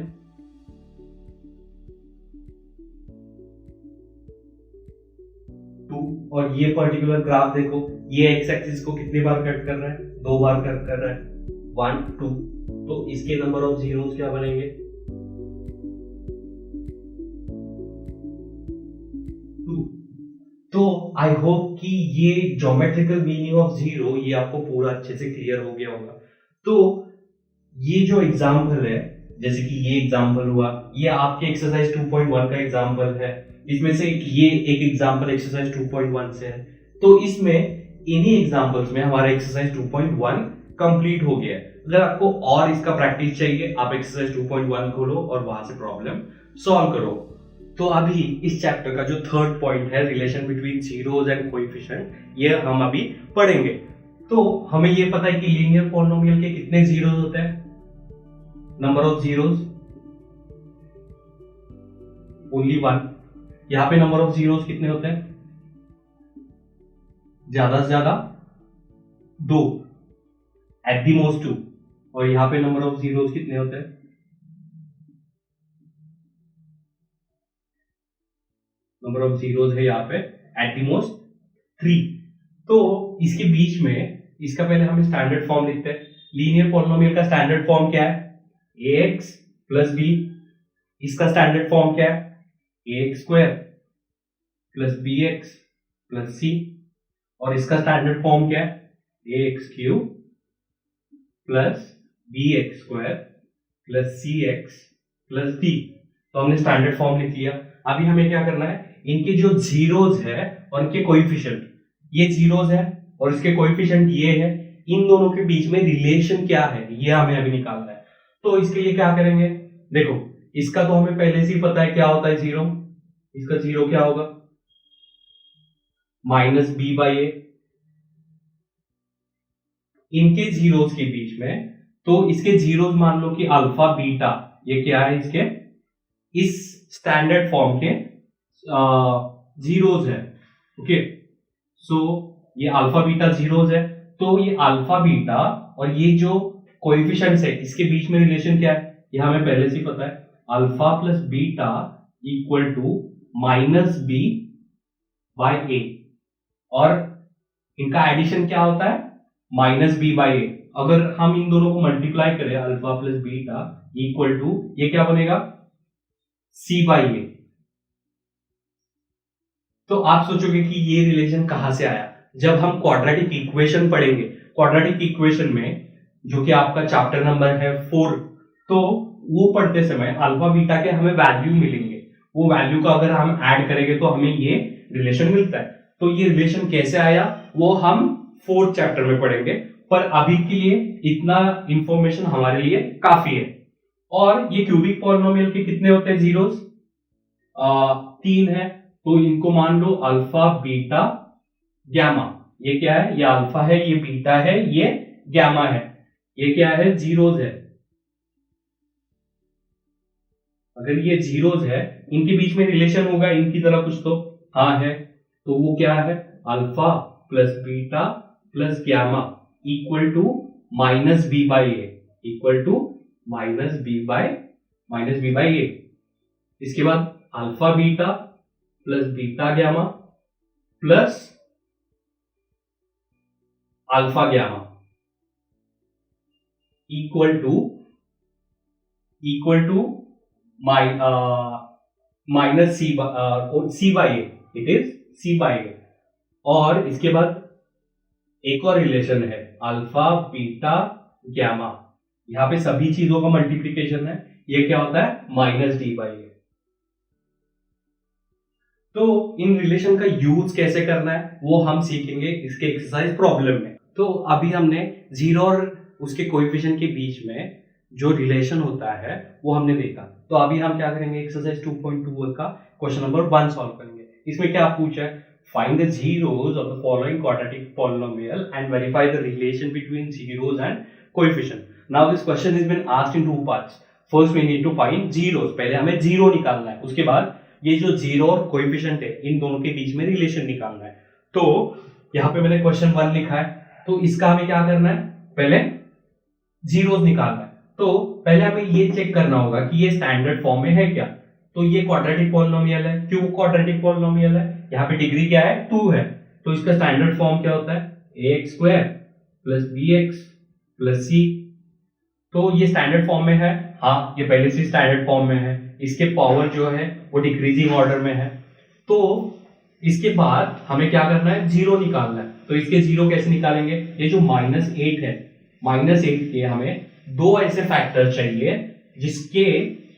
S1: 2। और ये पर्टिकुलर ग्राफ देखो ये x एक्सिस को कितनी बार कट कर रहा है? 2 बार कट कर रहा है, 1 2। तो इसके नंबर ऑफ जीरोस क्या बनेंगे? 2। तो आई होप कि ये ज्योमेट्रिकल मीनिंग ऑफ जीरो ये आपको पूरा अच्छे से क्लियर हो गया होगा। तो ये जो एग्जाम्पल है, जैसे कि ये एग्जाम्पल हुआ, ये आपके एक्सरसाइज 2.1 का एग्जाम्पल है। इसमें से ये एक एग्जाम्पल एक्सरसाइज 2.1 से है। तो इसमें इन्हीं एग्जाम्पल्स में हमारा एक्सरसाइज 2.1 कंप्लीट हो गया है। अगर आपको और इसका प्रैक्टिस चाहिए, आप एक्सरसाइज 2.1 खोलो और वहां से प्रॉब्लम सॉल्व करो। तो अभी इस चैप्टर का जो थर्ड पॉइंट है, relation between zeros and coefficient, ये हम अभी पढ़ेंगे। तो हमें ये पता है कि लीनियर पॉलिनोमियल के कितने जीरोस होते हैं? Number of zeros only 1। यहां पे नंबर ऑफ जीरोस कितने होते हैं? ज्यादा से ज्यादा 2, एट दी मोस्ट 2। और यहां पे नंबर ऑफ जीरोस कितने होते हैं? नंबर ऑफ जीरोस है यहाँ पे एट दी मोस्ट 3। तो इसके बीच में इसका पहले हम स्टैंडर्ड फॉर्म लिखते हैं। लीनियर पॉलिनोमियल का स्टैंडर्ड फॉर्म क्या है? ax plus b। इसका स्टैंडर्ड फॉर्म क्या है? ax square plus bx plus c। और इसका स्टैंडर्ड फॉर्म क्या है? ax cube plus bx square plus cx plus d। तो हमने स्टैंडर्ड फॉर्म लिख लिया। अभी हमें क्या करना है? इनके जो जीरोस है और इनके कोएफिशिएंट, ये जीरोस है और इसके कोएफिशिएंट ये है, इन दोनों के बीच में रिलेशन क्या है ये हमें अभी निकालना है। तो इसके लिए क्या करेंगे? देखो इसका तो हमें पहले से ही पता है क्या होता है जीरो। इसका जीरो क्या होगा? माइनस बी बाई ए। इनके जीरोस के बीच में, तो इसके जीरोस मान लो कि अल्फा बीटा, ये क्या है? इसके इस स्टैंडर्ड फॉर्म के जीरोस है। ओके, सो ये अल्फा बीटा जीरोस है। तो ये अल्फा बीटा और ये जो कोएफिशिएंट्स है इसके बीच में रिलेशन क्या है? ये हमें पहले से ही पता है, alpha plus beta equal to minus b by a. और इनका एडिशन क्या होता है? Minus b by a. अगर हम इन दोनों को मल्टीप्लाई करें, alpha plus beta equal to, ये क्या बनेगा? C by a. तो आप सोचोगे कि ये रिलेशन कहां से आया? जब हम क्वाड्रेटिक इक्वेशन पढ़ेंगे, क्वाड्रेटिक इक्वेशन में जो कि आपका चैप्टर नंबर है 4, तो वो पढ़ते समय अल्फा बीटा के हमें वैल्यू मिलेंगे। वो वैल्यू का अगर हम ऐड करेंगे तो हमें ये रिलेशन मिलता है। तो ये रिलेशन कैसे आया वो हम 4th चैप्टर में पढ़ेंगे, पर अभी के लिए इतना इंफॉर्मेशन हमारे लिए काफी है। और ये क्यूबिक पॉलिनोमियल के कितने होते हैं जीरोस? 3 है। तो इनको मान लो अल्फा बीटा गैमा। ये क्या है? ये अल्फा है, ये बीटा है, ये गैमा है। ये क्या है? जीरोस है। अगर ये जीरोस है, इनके बीच में रिलेशन होगा इनकी तरह कुछ तो? हाँ है। तो वो क्या है? Alpha plus beta plus gamma equal to minus b by a, equal to minus b by a. इसके बाद alpha beta plus beta gamma plus alpha gamma equal to minus c by a, it is c by a. और इसके बाद एक और relation है alpha beta gamma. यहां पे सभी चीजों का मल्टीप्लीकेशन है। ये क्या होता है? Minus D by a. तो इन रिलेशन का यूज कैसे करना है वो हम सीखेंगे इसके एक्सरसाइज प्रॉब्लम में। तो अभी हमने जीरो और उसके कोएफिशिएंट के बीच में जो रिलेशन होता है वो हमने देखा। तो अभी हम क्या करेंगे? एक्सरसाइज 2.2 का क्वेश्चन नंबर 1 सॉल्व करेंगे। इसमें क्या पूछा है? Find the zeros of the following quadratic polynomial and verify the relation between zeros and coefficient. Now this question has been asked in 2 parts. First we need to find zeros. पहले हमें zero निकालना है, उसके बाद ये जो zero और coefficient है इन दोनों के बीच में रिलेशन निकालना है। तो यहाँ पे मैंने क्वेश्चन 1 लिखा है, तो इसका हमें क्या करना है? पहले जीरोस निकालना है। तो पहले हमें ये चेक करना होगा कि ये स्टैंडर्ड फॉर्म में है क्या। तो ये क्वाड्रेटिक पॉलिनोमियल है। क्यों क्वाड्रेटिक पॉलिनोमियल है? यहाँ पे डिग्री क्या है? 2 है। तो इसका स्टैंडर्ड फॉर्म क्या होता है? ax square plus bx plus c। तो ये स्टैंडर्ड फॉर्म में है। हाँ, ये पहले से स्टैंडर्ड फॉर्म में है। इसके पावर जो है वो डिक्रीजिंग ऑर्डर में है। तो इसके बाद हमें क्या करना है? जीरो निकालना है। तो इसके जीरो कैसे निकालेंगे? ये जो -8 है, -8 के हमें दो ऐसे फैक्टर चाहिए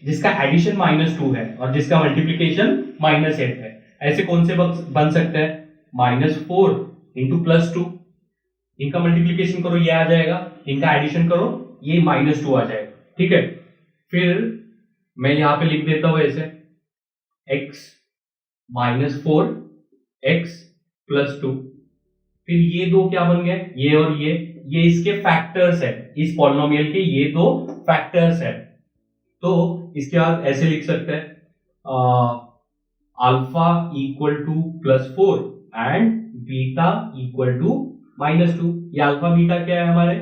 S1: जिसका एडिशन -2 है और जिसका मल्टीप्लीकेशन -8 है। ऐसे कौन से बन सकते हैं? -4 इंटू +2। इनका मल्टीप्लीकेशन करो, ये आ जाएगा। इनका एडिशन करो, ये -2 आ जाएगा। ठीक है। फिर मैं यहां पे लिख देता हूं ऐसे x -4 x +2। फिर ये दो क्या बन गए? ये और ये इसके फैक्टर्स है। इस पॉलिनोमियल के ये दो फैक्टर्स है। तो इसके बाद ऐसे लिख सकते हैं alpha equal to +4 and beta equal to -2। ये अल्फा बीटा क्या है हमारे?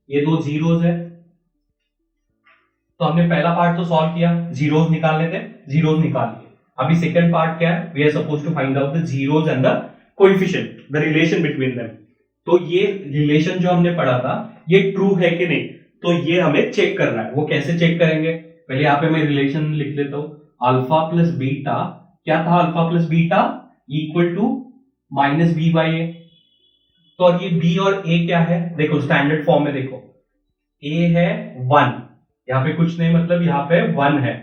S1: ये दो जीरोस है। तो हमने पहला पार्ट तो सॉल्व किया, जीरोस निकालने थे, जीरोस निकाल लिए। अभी सेकंड पार्ट क्या है? We are suppose to find out the zeros and the coefficient, the relation between them. तो ये रिलेशन जो हमने पढ़ा था ये ट्रू है कि नहीं, तो ये हमें चेक करना है। वो कैसे चेक करेंगे? पहले यहाँ पे मैं रिलेशन लिख लेता हूं। अल्फा प्लस बीटा क्या था? Alpha plus beta equal to -b by a. तो ये b और a क्या है? देखो स्टैंडर्ड फॉर्म में देखो, a है 1, यहाँ पे कुछ नहीं, मतलब यहाँ पे 1 है।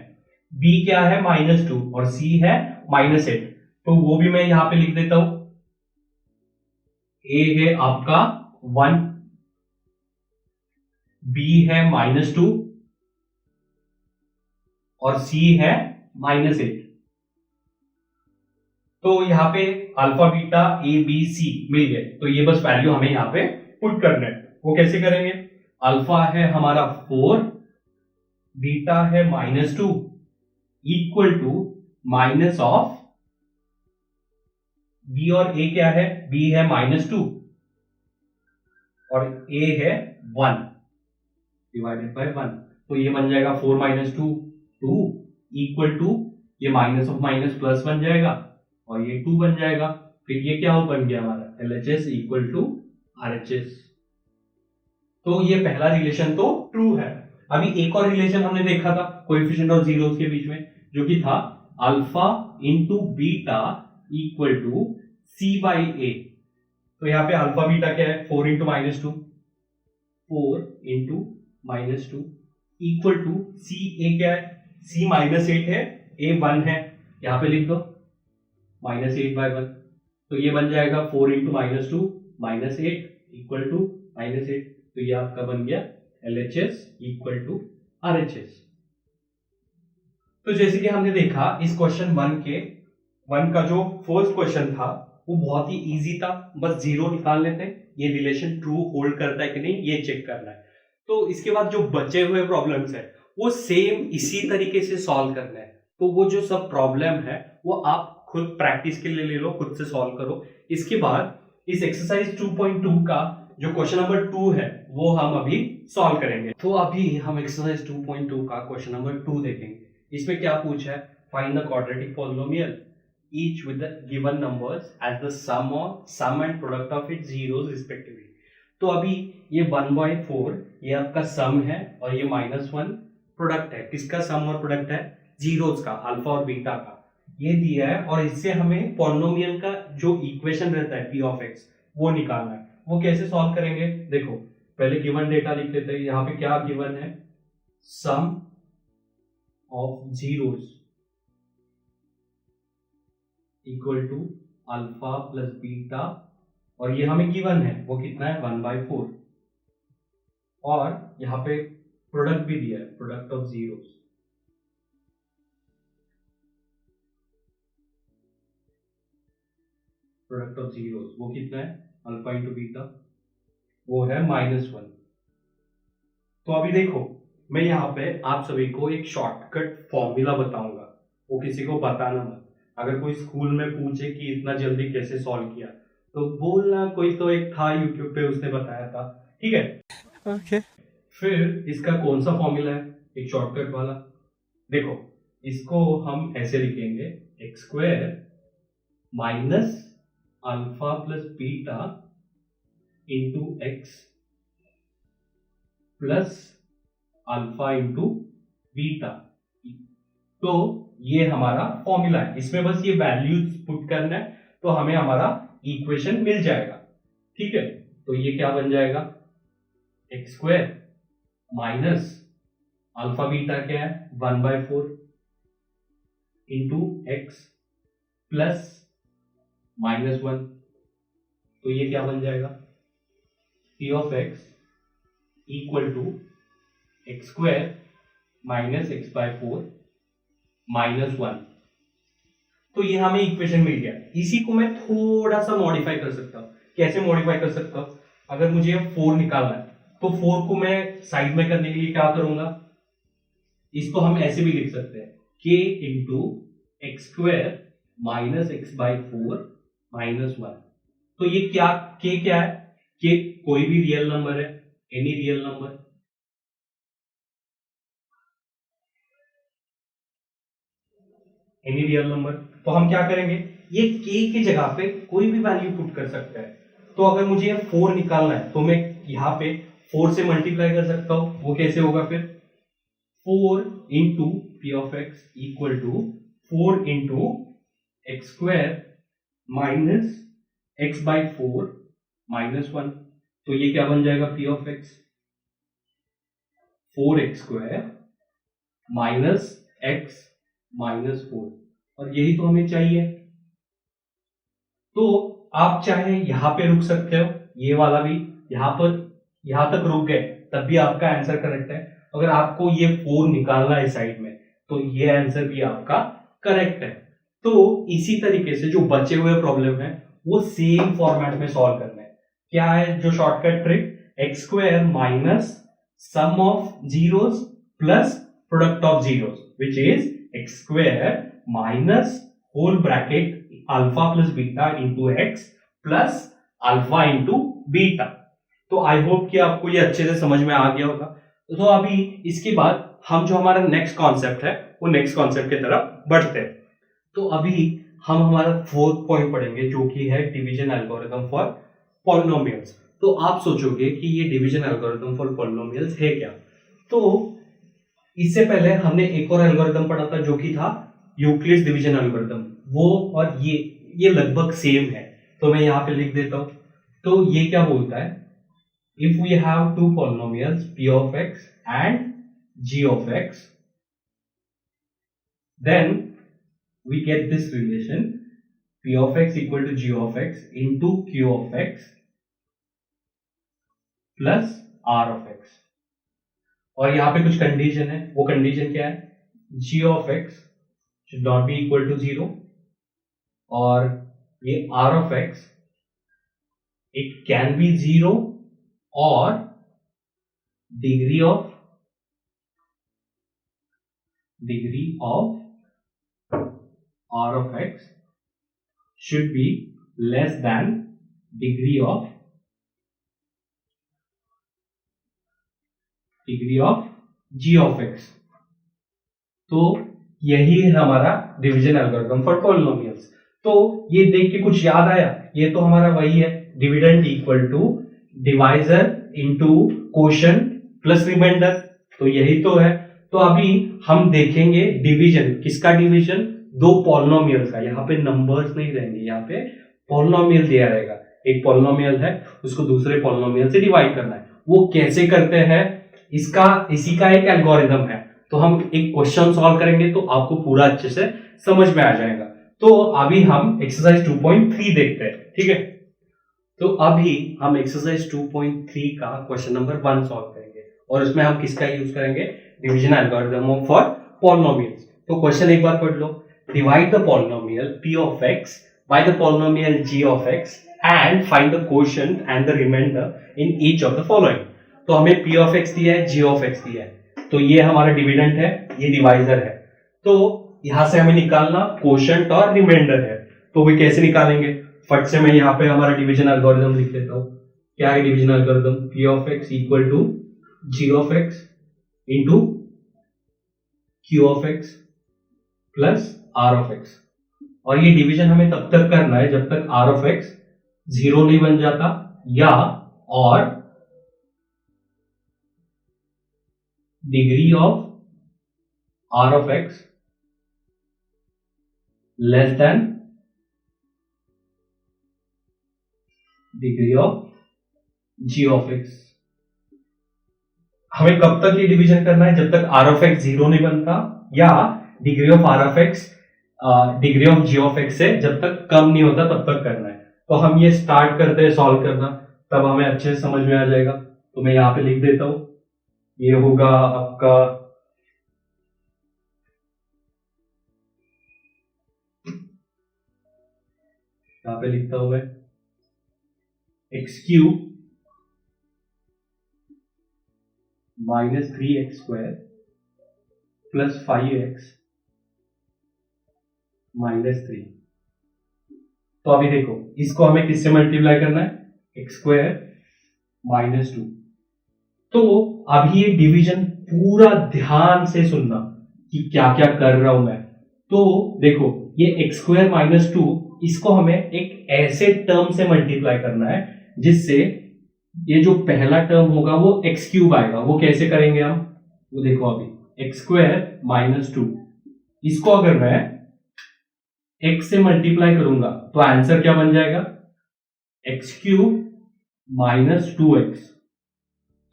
S1: b क्या है? -2 और c है -8। तो वो भी मैं यहाँ पे लिख देता हूं। a है आपका 1, b है -2 और c है -8। तो यहाँ पे alpha beta a b c मिल गए। तो ये बस वैल्यू हमें यहाँ पे पुट करना है। वो कैसे करेंगे? अल्फा है हमारा 4, बीटा है -2 equal to minus of B और ए क्या है? बी है -2 और ए है 1 डिवाइडेड बाय 1। तो ये बन जाएगा 4 - 2 2 इक्वल टू ये माइनस ऑफ माइनस प्लस बन जाएगा और ये 2 बन जाएगा। फिर ये क्या हो बन गया हमारा? LHS equal to RHS। तो ये पहला रिलेशन तो ट्रू है। अभी एक और रिलेशन हमने देखा था कोएफिशिएंट और जीरोस के बीच में, जो कि था alpha into beta equal to c by a. तो यहाँ पे अल्फा बीटा क्या है? 4 into -2, 4 into -2 equal to c a क्या है? c -8 है, a 1 है, यहाँ पे लिख दो -8/1, तो ये बन जाएगा 4 इंटू -2 -8 इक्वल टू -8, तो ये आपका बन गया LHS इक्वल टू RHS। तो जैसे कि हमने देखा इस क्वेश्चन 1 का जो फर्स्ट क्वेश्चन था वो बहुत ही इजी था, बस जीरो निकाल लेते हैं, ये रिलेशन ट्रू होल्ड करता है कि नहीं ये चेक करना है। तो इसके बाद जो बचे हुए प्रॉब्लम्स है वो सेम इसी तरीके से सॉल्व करना है। तो वो जो सब प्रॉब्लम है वो आप खुद प्रैक्टिस के लिए ले लो, खुद से सॉल्व करो। इसके बाद इस एक्सरसाइज 2.2 का जो क्वेश्चन नंबर 2 है वो हम अभी सॉल्व करेंगे। तो अभी हम एक्सरसाइज 2.2 का क्वेश्चन नंबर 2 देखेंगे। इसमें क्या पूछा है, find the quadratic polynomial each with the given numbers as the sum and product of its zeros respectively। तो अभी ये 1/4 ये आपका सम है और ये -1 प्रोडक्ट है। किसका सम और प्रोडक्ट है, जीरोस का, अल्फा और बीटा का, ये दिया है। और इससे हमें पॉलिनोमियल का जो इक्वेशन रहता है p of x वो निकालना है। वो कैसे सॉल्व करेंगे, देखो पहले गिवन डेटा लिख लेते हैं। यहाँ पे क्या गिवन है, sum of zeros equal to alpha plus beta, और ये हमें गिवन है वो कितना है 1/4, और यहाँ पे प्रोडक्ट भी दिया है, product of zeros, product of zeros वो कितना है अल्फा इंटू बीटा, वो है -1। तो अभी देखो मैं यहाँ पे आप सभी को एक शॉर्टकट फॉर्मूला बताऊंगा, वो किसी को बताना मत। अगर कोई स्कूल में पूछे कि इतना जल्दी कैसे सॉल्व किया तो बोलना कोई तो एक था यूट्यूब पे उसने बताया था, ठीक है। ओके। फिर इसका कौन सा फॉर्मूला है, एक शॉर्टकट वाला। देखो इसको हम ऐसे लिखेंगे, x² minus alpha plus beta into x plus alpha into beta. तो ये हमारा फॉर्मूला है, इसमें बस ये वैल्यूज पुट करना है तो हमें हमारा इक्वेशन मिल जाएगा, ठीक है। तो ये क्या बन जाएगा, x² माइनस अल्फा बीटा क्या है 1/4 इंटू एक्स प्लस -1, तो ये क्या बन जाएगा, p of x equal to x² minus x/4 -1। तो ये हमें इक्वेशन मिल गया। इसी को मैं थोड़ा सा मॉडिफाई कर सकता हूं। कैसे मॉडिफाई कर सकता हूं, अगर मुझे 4 निकालना है तो 4 को मैं साइड में करने के लिए क्या करूंगा, इसको हम ऐसे भी लिख सकते हैं, k into x² minus x/4 -1। तो ये क्या, k क्या है, k कोई भी रियल नंबर है, any real number, any real number. तो हम क्या करेंगे, ये k की जगह पे कोई भी वैल्यू पुट कर सकते हैं। तो अगर मुझे ये 4 निकालना है तो मैं यहाँ पे 4 से मल्टीप्लाई कर सकता हूं। वो कैसे होगा फिर, 4 into p of x equal to 4 into x² minus x/4 -1। तो ये क्या बन जाएगा, p of x 4x² minus x -4, और यही तो हमें चाहिए। तो आप चाहे यहां पे रुक सकते हो, ये वाला भी यहां तक रुक गए तब भी आपका आंसर करेक्ट है। अगर आपको ये 4 निकालना है साइड में तो ये आंसर भी आपका करेक्ट है। तो इसी तरीके से जो बचे हुए प्रॉब्लम है वो सेम फॉर्मेट में सॉल्व करना है। क्या है जो shortcut trick, x² minus sum of zeros plus product of zeros which is x² minus whole bracket alpha plus beta into x plus alpha into beta. तो आई होप कि आपको ये अच्छे से समझ में आ गया होगा। तो अभी इसके बाद हम जो हमारा नेक्स्ट कॉन्सेप्ट है वो नेक्स्ट कॉन्सेप्ट की तरफ बढ़ते हैं। तो अभी हम हमारा 4th पॉइंट पढ़ेंगे जो कि है डिवीजन एल्गोरिथम फॉर पॉलिनोमियल्स। तो आप सोचोगे कि ये डिवीजन एल्गोरिथम फॉर पॉलिनोमियल्स है क्या। तो इससे पहले हमने एक और एल्गोरिथम पढ़ा था जो कि था यूक्लिड्स डिवीजन एल्गोरिथम, वो और ये लगभग सेम है। तो मैं यहां पे लिख देता हूं। तो ये क्या बोलता है, if we have two polynomials p of x and g of x, then we get this relation p of x equal to g of x into q of x plus r of x। और यहां पे कुछ condition है, वो condition क्या है, g of x should not be equal to 0 और ये r of x it can be 0 और degree of r of x should be less than degree of g of x। तो यही है हमारा डिवीजन एल्गोरिथम फॉर पॉलिनोमियल्स। तो ये देख के कुछ याद आया, ये तो हमारा वही है, dividend equal to divisor into quotient plus remainder, तो यही तो है। तो अभी हम देखेंगे डिवीजन, किसका डिवीजन, दो पॉलिनोमियल्स का। यहाँ पे नंबर्स नहीं रहेंगे, यहाँ पे पॉलिनोमियल दिया रहेगा, एक पॉलिनोमियल है उसको दूसरे पॉलिनोमियल से डिवाइड करना है। वो कैसे करते हैं, इसी का एक एल्गोरिथम है। तो हम एक क्वेश्चन सॉल्व करेंगे तो आपको पूरा अच्छे से समझ में आ जाएगा। तो अभी हम एक्सरसाइज 2.3 देखते हैं, ठीक है। तो अभी हम एक्सरसाइज 2.3 का क्वेश्चन नंबर 1 सॉल्व करेंगे और इसमें हम किसका यूज करेंगे, डिवीजन एल्गोरिथम फॉर पॉलिनोमियल्स। तो क्वेश्चन एक बार पढ़ लो, divide the polynomial p of x by the polynomial g of x and find the quotient and the remainder in each of the following। तो हमें p of x दिया है, g of x दिया है, तो ये हमारा डिविडेंड है, ये डिवाइजर है। तो यहां से हमें निकालना कोशेंट और रिमाइंडर है। तो वे कैसे निकालेंगे, फट से मैं यहाँ पे हमारा डिवीजन एल्गोरिथम लिख देता हूं। क्या है division algorithm, p of x equal to g of x into q of x plus r of x। और ये डिवीजन हमें तब तक करना है जब तक r of x 0 नहीं बन जाता या और degree of r of x less than degree of g of x। हमें कब तक ये डिवीजन करना है, जब तक r of x 0 नहीं बनता या degree of r of x degree of g of x से जब तक कम नहीं होता तब तक करना है। तो हम ये स्टार्ट करते हैं सॉल्व करना, तब हमें अच्छे से समझ में आ जाएगा। तो मैं यहां पे लिख देता हूं, ये होगा आपका यहां पे लिखता हूं मैं x cube minus 3x square plus 5x minus 3। तो अभी देखो इसको हमें किससे मल्टीप्लाई करना है, एक्स स्क्वायर माइनस 2। तो अभी ये डिवीजन पूरा ध्यान से सुनना कि क्या क्या कर रहा हूं मैं। तो देखो ये एक्स स्क्वायर माइनस 2, इसको हमें एक ऐसे टर्म से मल्टीप्लाई करना है जिससे ये जो पहला टर्म होगा वो एक्स क्यूब आएगा। वो कैसे करेंगे हम, वो देखो अभी एक्स स्क्वायर माइनस 2, इसको अगर मैं x से मल्टीप्लाई करूंगा तो आंसर क्या बन जाएगा, एक्स क्यूब माइनस 2x।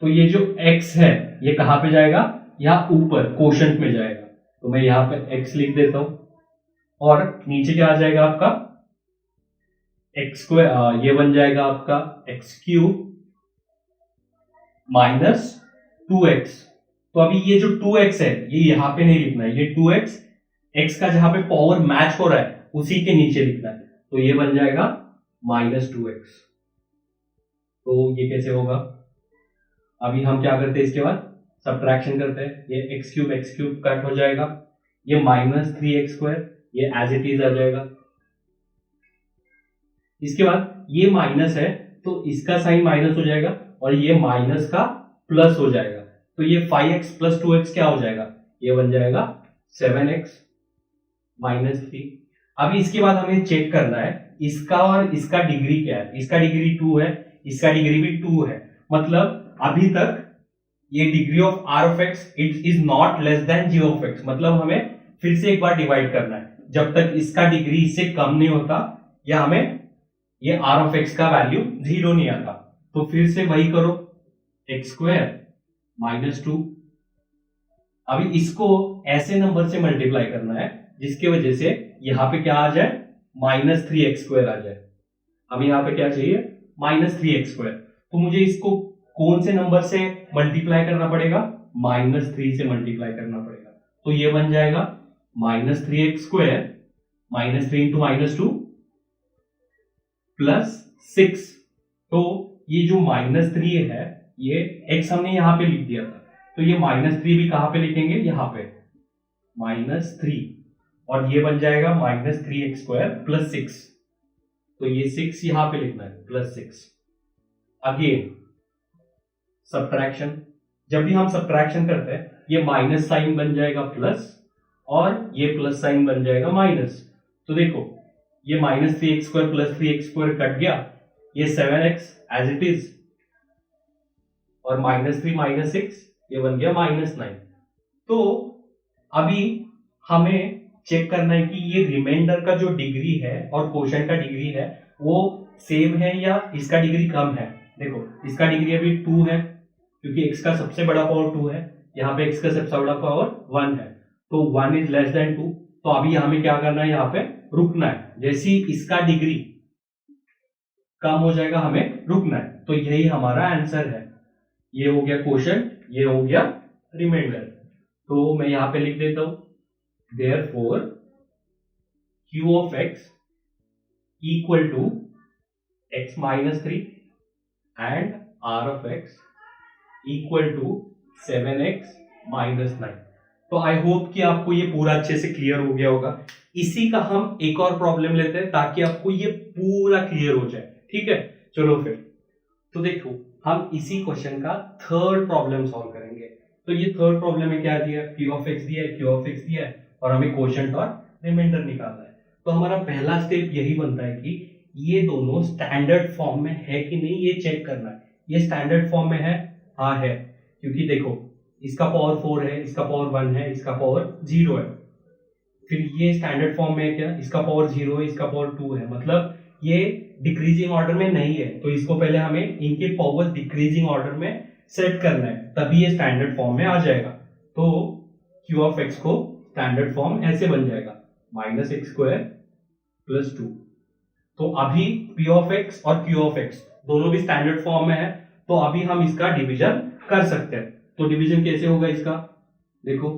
S1: तो ये जो x है ये कहां पे जाएगा, यहां ऊपर कोशेंट में जाएगा। तो मैं यहां पे x लिख देता हूं और नीचे क्या आ जाएगा आपका एक्स स्क्वायर, ये बन जाएगा आपका एक्स क्यूब माइनस 2x। तो अभी ये जो 2x है ये यहां पे नहीं लिखना है, ये 2x x का जहां पे पावर मैच हो रहा है उसी के नीचे लिखना है। तो ये बन जाएगा माइनस 2x। तो ये कैसे होगा, अभी हम क्या करते हैं, इसके बाद सब्ट्रैक्शन करते हैं। ये एक्स क्यूब कट हो जाएगा, ये माइनस 3x स्क्वायर ये एज इट इज आ जाएगा। इसके बाद ये माइनस है तो इसका साइन माइनस हो जाएगा और ये माइनस का प्लस हो जाएगा। तो ये 5x प्लस 2x क्या हो जाएगा, ये बन जाएगा 7x माइनस 3। अभी इसके बाद हमें चेक करना है इसका और इसका डिग्री क्या है। इसका डिग्री 2 है, इसका डिग्री भी 2 है, मतलब अभी तक ये degree of r of x it is not less than g of x। मतलब हमें फिर से एक बार डिवाइड करना है, जब तक इसका डिग्री इससे कम नहीं होता या हमें ये r of x का वैल्यू 0 नहीं आता। तो फिर से वही करो, एक्स स्क्वायर माइनस 2। अभी इसको ऐसे नंबर से मल्टीप्लाई करना है जिसकी वजह से यहाँ पे क्या आ जाए, -3x² आ जाए। हमें यहाँ पे क्या चाहिए, -3x²। तो मुझे इसको कौन से नंबर से मल्टीप्लाई करना पड़ेगा, -3 से मल्टीप्लाई करना पड़ेगा। तो ये बन जाएगा -3x², -3 इंटू -2 +6। तो ये जो -3 है, ये x हमने यहाँ पे लिख दिया था, तो ये -3 भी कहां पे लिखेंगे, यहाँ पे -3, और ये बन जाएगा -3x² +6। तो ये 6 यहां पे लिखना है, +6। अगेन सब्ट्रैक्शन, जब भी हम सब्ट्रैक्शन करते हैं, ये माइनस साइन बन जाएगा प्लस, और ये प्लस साइन बन जाएगा माइनस। तो देखो ये -3x² +3x² कट गया, ये 7x एज इट इज, और -3 -6 ये बन गया -9। तो अभी हमें चेक करना है कि ये रिमाइंडर का जो डिग्री है और क्वोशंट का डिग्री है वो सेम है या इसका डिग्री कम है। देखो इसका डिग्री अभी 2 है, क्योंकि x का सबसे बड़ा पावर 2 है, यहाँ पे x का सबसे बड़ा पावर 1 है, तो 1 इज लेस देन 2। तो अभी हमें क्या करना है, यहाँ पे रुकना है। जैसे ही इसका डिग्री कम हो जाएगा हमें रुकना है। तो यही हमारा आंसर है। ये हो गया क्वोशंट, ये हो गया रिमाइंडर। तो मैं यहां पे लिख देता हूं, therefore q of x equal to x -3 and r of x equal to 7x -9। तो आई होप कि आपको ये पूरा अच्छे से क्लियर हो गया होगा। इसी का हम एक और प्रॉब्लम लेते हैं ताकि आपको ये पूरा क्लियर हो जाए। ठीक है, चलो फिर। तो देखो हम इसी क्वेश्चन का थर्ड प्रॉब्लम सॉल्व करेंगे। तो ये थर्ड प्रॉब्लम में क्या दिया है, p ऑफ x दिया है, q ऑफ x दिया है, और हमें क्वोशंट और रिमाइंडर निकालना है। तो हमारा पहला स्टेप यही बनता है कि ये दोनों स्टैंडर्ड फॉर्म में है कि नहीं, ये चेक करना है। ये स्टैंडर्ड फॉर्म में है, हाँ है, क्योंकि देखो इसका पावर 4 है, इसका पावर 1 है, इसका पावर 0 है। फिर ये स्टैंडर्ड फॉर्म में है क्या, इसका पावर 0 है, इसका पावर 2 है, मतलब ये डिक्रीजिंग ऑर्डर में नहीं है। तो इसको पहले हमें इनके पावर डिक्रीजिंग ऑर्डर में सेट करना है, तभी ये स्टैंडर्ड फॉर्म में आ जाएगा। तो q ऑफ x को स्टैंडर्ड फॉर्म ऐसे बन जाएगा, -x² + 2। तो अभी p ऑफ x और q ऑफ x दोनों भी स्टैंडर्ड फॉर्म में है, तो अभी हम इसका डिवीजन कर सकते हैं। तो डिवीजन कैसे होगा इसका, देखो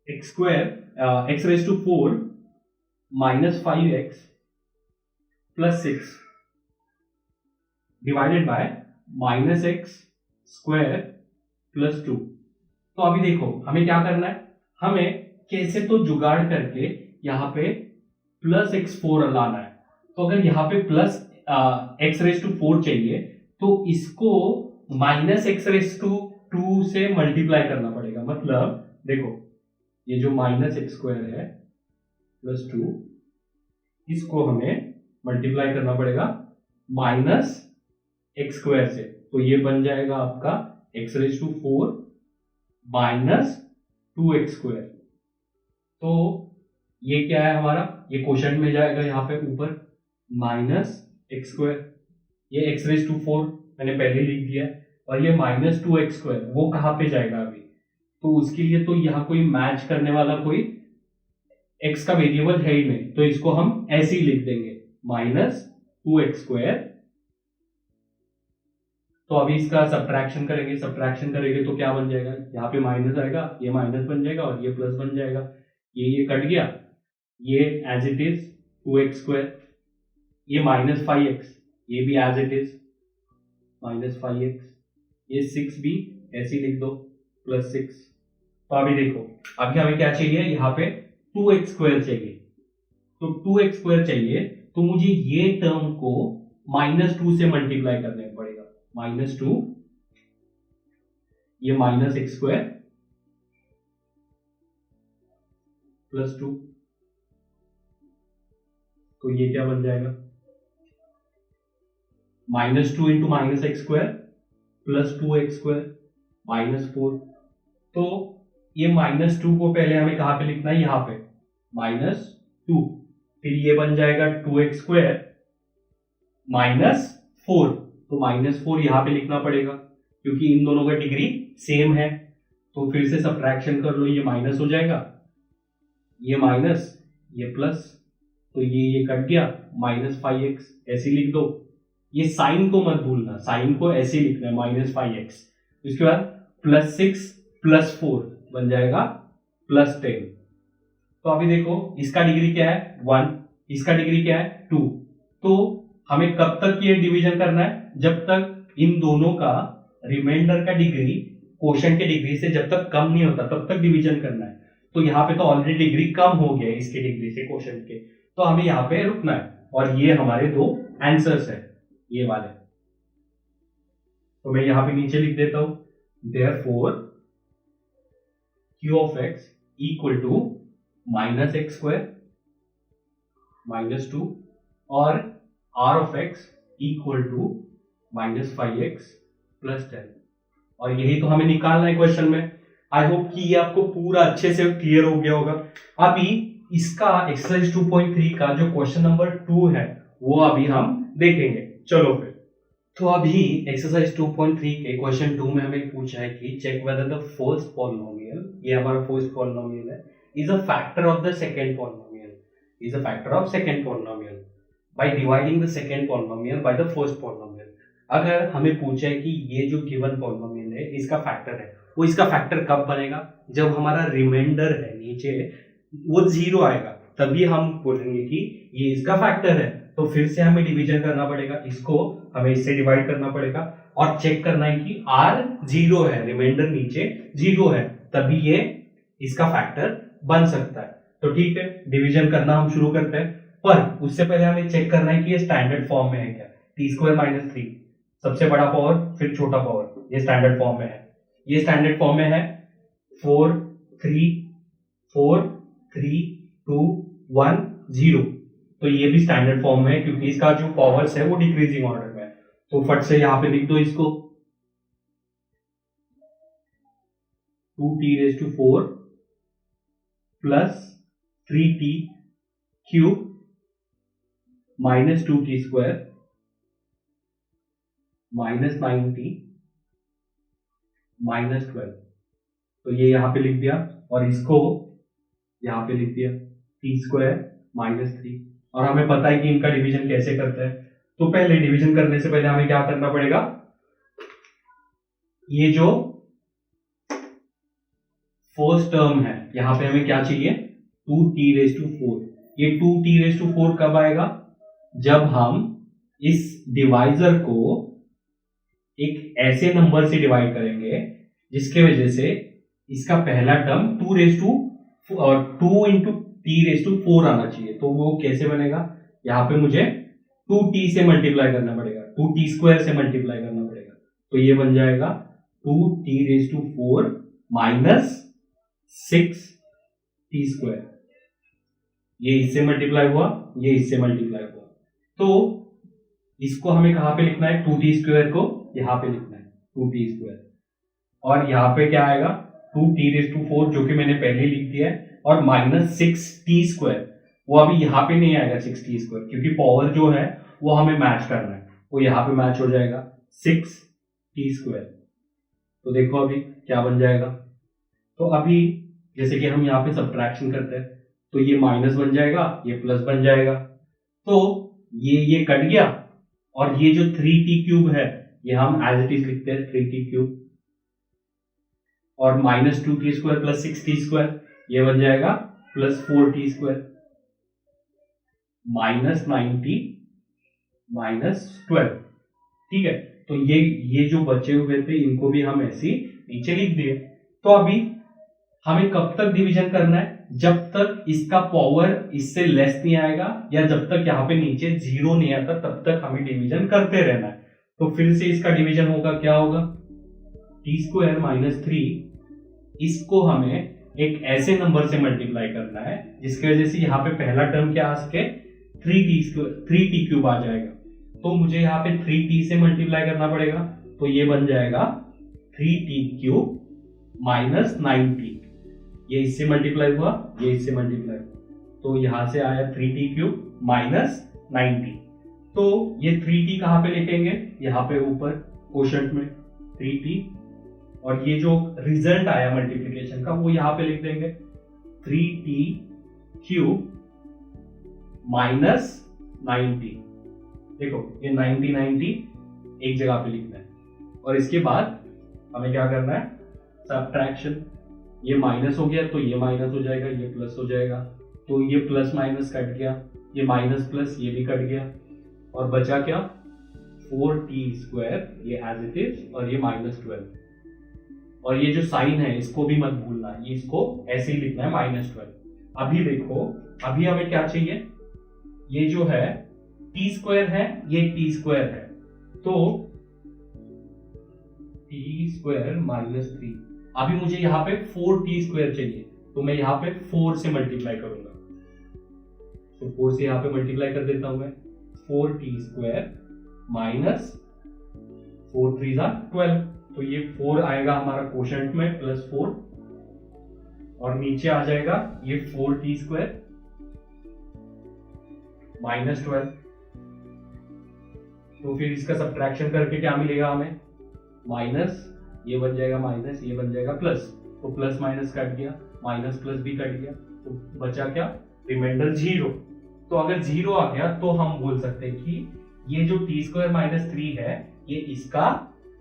S1: x² x⁴ -5x + 6 divided by -x² + 2। तो अभी देखो हमें क्या करना है, हमें कैसे तो जुगाड़ करके यहाँ पे +x4 लाना है। तो अगर यहाँ पे +x⁴ चाहिए तो इसको -x⁴ से मल्टीप्लाई करना पड़ेगा। मतलब देखो ये जो -x² है +2, इसको हमें मल्टीप्लाई करना पड़ेगा -x² से। तो ये बन जाएगा आपका x⁴ -2x²। तो ये क्या है हमारा, ये क्वोशंट में जाएगा यहाँ पे ऊपर -x², ये x⁴ मैंने पहले लिख दिया, और ये -2x² वो कहाँ पे जाएगा अभी। तो उसके लिए तो यहाँ कोई मैच करने वाला कोई x का वेरिएबल है ही नहीं, तो इसको हम ऐसे ही लिख देंगे -2x²। तो अभी इसका सब्ट्रैक्शन करेंगे तो क्या बन जाएगा, यहाँ पे माइनस आएगा, ये माइनस बन जाएगा और ये प्लस बन जाएगा। ये कट गया, ये एज इट इज 2x², ये -5x, ये भी एज इट इज -5x, ये 6 भी ऐसे ही लिख दो +6। तो अभी देखो अभी हमें क्या चाहिए, यहाँ पे 2x² चाहिए। तो 2x² चाहिए तो मुझे ये टर्म को -2 से मल्टीप्लाई करने पड़ेगा, -2, ये -x² + 2। तो ये क्या बन जाएगा, -2 इंटू -x² + 2x² -4। तो ये -2 को पहले हमें कहां पे लिखना है, यहां पे -2। फिर ये बन जाएगा 2x² -4। तो -4 यहां पे लिखना पड़ेगा क्योंकि इन दोनों का डिग्री सेम है। तो फिर से सब्ट्रैक्शन कर लो, ये माइनस हो जाएगा, ये माइनस, ये प्लस, तो ये कट गया, -5x ऐसे लिख दो। ये साइन को मत भूलना, साइन को ऐसे लिखना है -5x। उसके बाद +6 +4 बन जाएगा +10। तो अभी देखो इसका डिग्री क्या है 1, इसका डिग्री क्या है 2। तो हमें कब तक ये डिवीजन करना है, जब तक इन दोनों का रिमाइंडर का डिग्री क्वोशंट के डिग्री से जब तक कम नहीं होता तब तक डिवीजन करना है। तो यहाँ पे तो ऑलरेडी डिग्री कम हो गया है इसके डिग्री से क्वोशंट के, तो हमें यहाँ पे रुकना है। और ये हमारे दो आंसर्स है ये वाले। तो मैं यहाँ पे नीचे लिख देता हूं, therefore q of x equal to -x² -2 और r of x equal to -5x + 10। और यही तो हमें निकालना है क्वेश्चन में। आई होप कि ये आपको पूरा अच्छे से क्लियर हो गया होगा। अभी इसका एक्सरसाइज 2.3 का जो क्वेश्चन नंबर 2 है वो अभी हम देखेंगे। चलो फिर, तो अभी एक्सरसाइज 2.3 के क्वेश्चन 2 में हमें पूछा है कि check whether the first polynomial, ये हमारा फर्स्ट पॉलिनोमियल है, is a factor of the second polynomial, is a factor of second polynomial by dividing the second polynomial by the first polynomial. अगर हमें पूछा है कि ये जो गिवन पॉलिनोमियल है इसका फैक्टर है, वो इसका फैक्टर कब बनेगा, जब हमारा रिमाइंडर है नीचे वो 0 आएगा, तभी हम बोलेंगे कि ये इसका फैक्टर है। तो फिर से हमें डिवीजन करना पड़ेगा, इसको हमें इससे डिवाइड करना पड़ेगा और चेक करना है कि r 0 है, रिमाइंडर नीचे 0 है, तभी ये इसका फैक्टर बन सकता है। तो ठीक है, डिवीजन करना हम शुरू करते हैं, पर उससे पहले हमें चेक करना है कि ये स्टैंडर्ड फॉर्म में है क्या। t² - 3 सबसे बड़ा पावर फिर छोटा पावर, ये स्टैंडर्ड फॉर्म में है। ये स्टैंडर्ड फॉर्म में है 4 3 4 3 2 1 0। तो ये भी स्टैंडर्ड फॉर्म में है क्योंकि इसका जो पावर्स है वो डिक्रीजिंग ऑर्डर में है। तो फट से यहां पे लिख दो इसको 2t⁴ plus 3t³ -2t² -9t -12। तो ये यहां पे लिख दिया और इसको यहां पे लिख दिया t² - 3। और हमें पता है कि इनका डिवीजन कैसे करते हैं। तो पहले डिवीजन करने से पहले हमें क्या करना पड़ेगा, ये जो फर्स्ट टर्म है यहां पे हमें क्या चाहिए 2t⁴। ये 2t⁴ कब आएगा, जब हम इस डिवाइजर को एक ऐसे नंबर से डिवाइड करेंगे जिसके वजह से इसका पहला टर्म 2 × t⁴ आना चाहिए। तो वो कैसे बनेगा, यहां पे मुझे 2t से मल्टीप्लाई करना पड़ेगा, 2t² से मल्टीप्लाई करना पड़ेगा। तो ये बन जाएगा 2t⁴ - 6t²। ये इससे मल्टीप्लाई हुआ, ये इससे मल्टीप्लाई हुआ। तो इसको हमें कहां पे लिखना है, 2t² को यहां पे लिखना है 2t²। और यहां पे क्या आएगा 2t⁴ जो कि मैंने पहले लिख दिया है, और -6t² वो अभी यहां पे नहीं आएगा 6t² क्योंकि पावर जो है वो हमें मैच करना है, वो यहां पे मैच हो जाएगा 6t²। तो देखो अभी क्या बन जाएगा। तो अभी जैसे कि हम यहाँ पे सब्ट्रैक्शन करते हैं तो ये माइनस बन जाएगा, ये प्लस बन जाएगा। तो ये कट गया और ये जो 3t³ है ये हम एज इट इज लिखते हैं 3t³ और -2t² + 6t² ये बन जाएगा +4t² -9t -12। ठीक है, तो ये जो बचे हुए थे इनको भी हम ऐसे नीचे लिख दिए। तो अभी हमें कब तक डिवीजन करना है, जब तक इसका पावर इससे लेस नहीं आएगा या जब तक यहाँ पे नीचे 0 नहीं आता तब तक हमें डिवीजन करते रहना है। तो फिर से इसका डिवीजन होगा, क्या होगा t² - 3, इसको हमें एक ऐसे नंबर से मल्टीप्लाई करना है जिसकी वजह से यहाँ पे पहला टर्म क्या आ सके 3t³ आ जाएगा। तो मुझे यहाँ पे 3t से मल्टीप्लाई करना पड़ेगा, तो ये बन जाएगा 3t³ - 9t। ये इससे मल्टीप्लाई हुआ, ये इससे मल्टीप्लाई हुआ, तो यहां से आया 3t³ - 9t। तो ये 3t कहां पे लिखेंगे, यहाँ पे ऊपर क्वोशंट में 3t, और ये जो रिजल्ट आया मल्टीप्लिकेशन का वो यहां पे लिख देंगे 3t³ -90। देखो ये 90 एक जगह पे लिखना है और इसके बाद हमें क्या करना है, सब्ट्रैक्शन। ये माइनस हो गया तो ये माइनस हो जाएगा, ये प्लस हो जाएगा, तो ये प्लस माइनस कट गया, ये माइनस प्लस ये भी कट गया और बचा क्या, 4t², ये एज इट इज, और ये -12। और ये जो साइन है इसको भी मत भूलना, ये इसको ऐसे ही लिखना है -12। अभी देखो, अभी हमें क्या चाहिए, ये जो है t² है, ये t² है, तो t² - 3। अभी मुझे यहाँ पे 4t² चाहिए, तो मैं यहाँ पे 4 से मल्टीप्लाई करूंगा, तो 4 से यहाँ पे मल्टीप्लाई कर देता हूं मैं, 4t² - 4 3 12, तो ये 4 आएगा हमारा कोशेंट में +4, और नीचे आ जाएगा ये 4t² - 12। तो फिर इसका सब्ट्रैक्शन करके क्या मिलेगा हमें, माइनस, ये बन जाएगा माइनस, ये बन जाएगा प्लस, तो प्लस माइनस कट गया, माइनस प्लस भी कट गया, तो बचा क्या, रिमाइंडर 0। तो अगर 0 आ गया तो हम बोल सकते हैं कि ये जो t² - 3 है ये इसका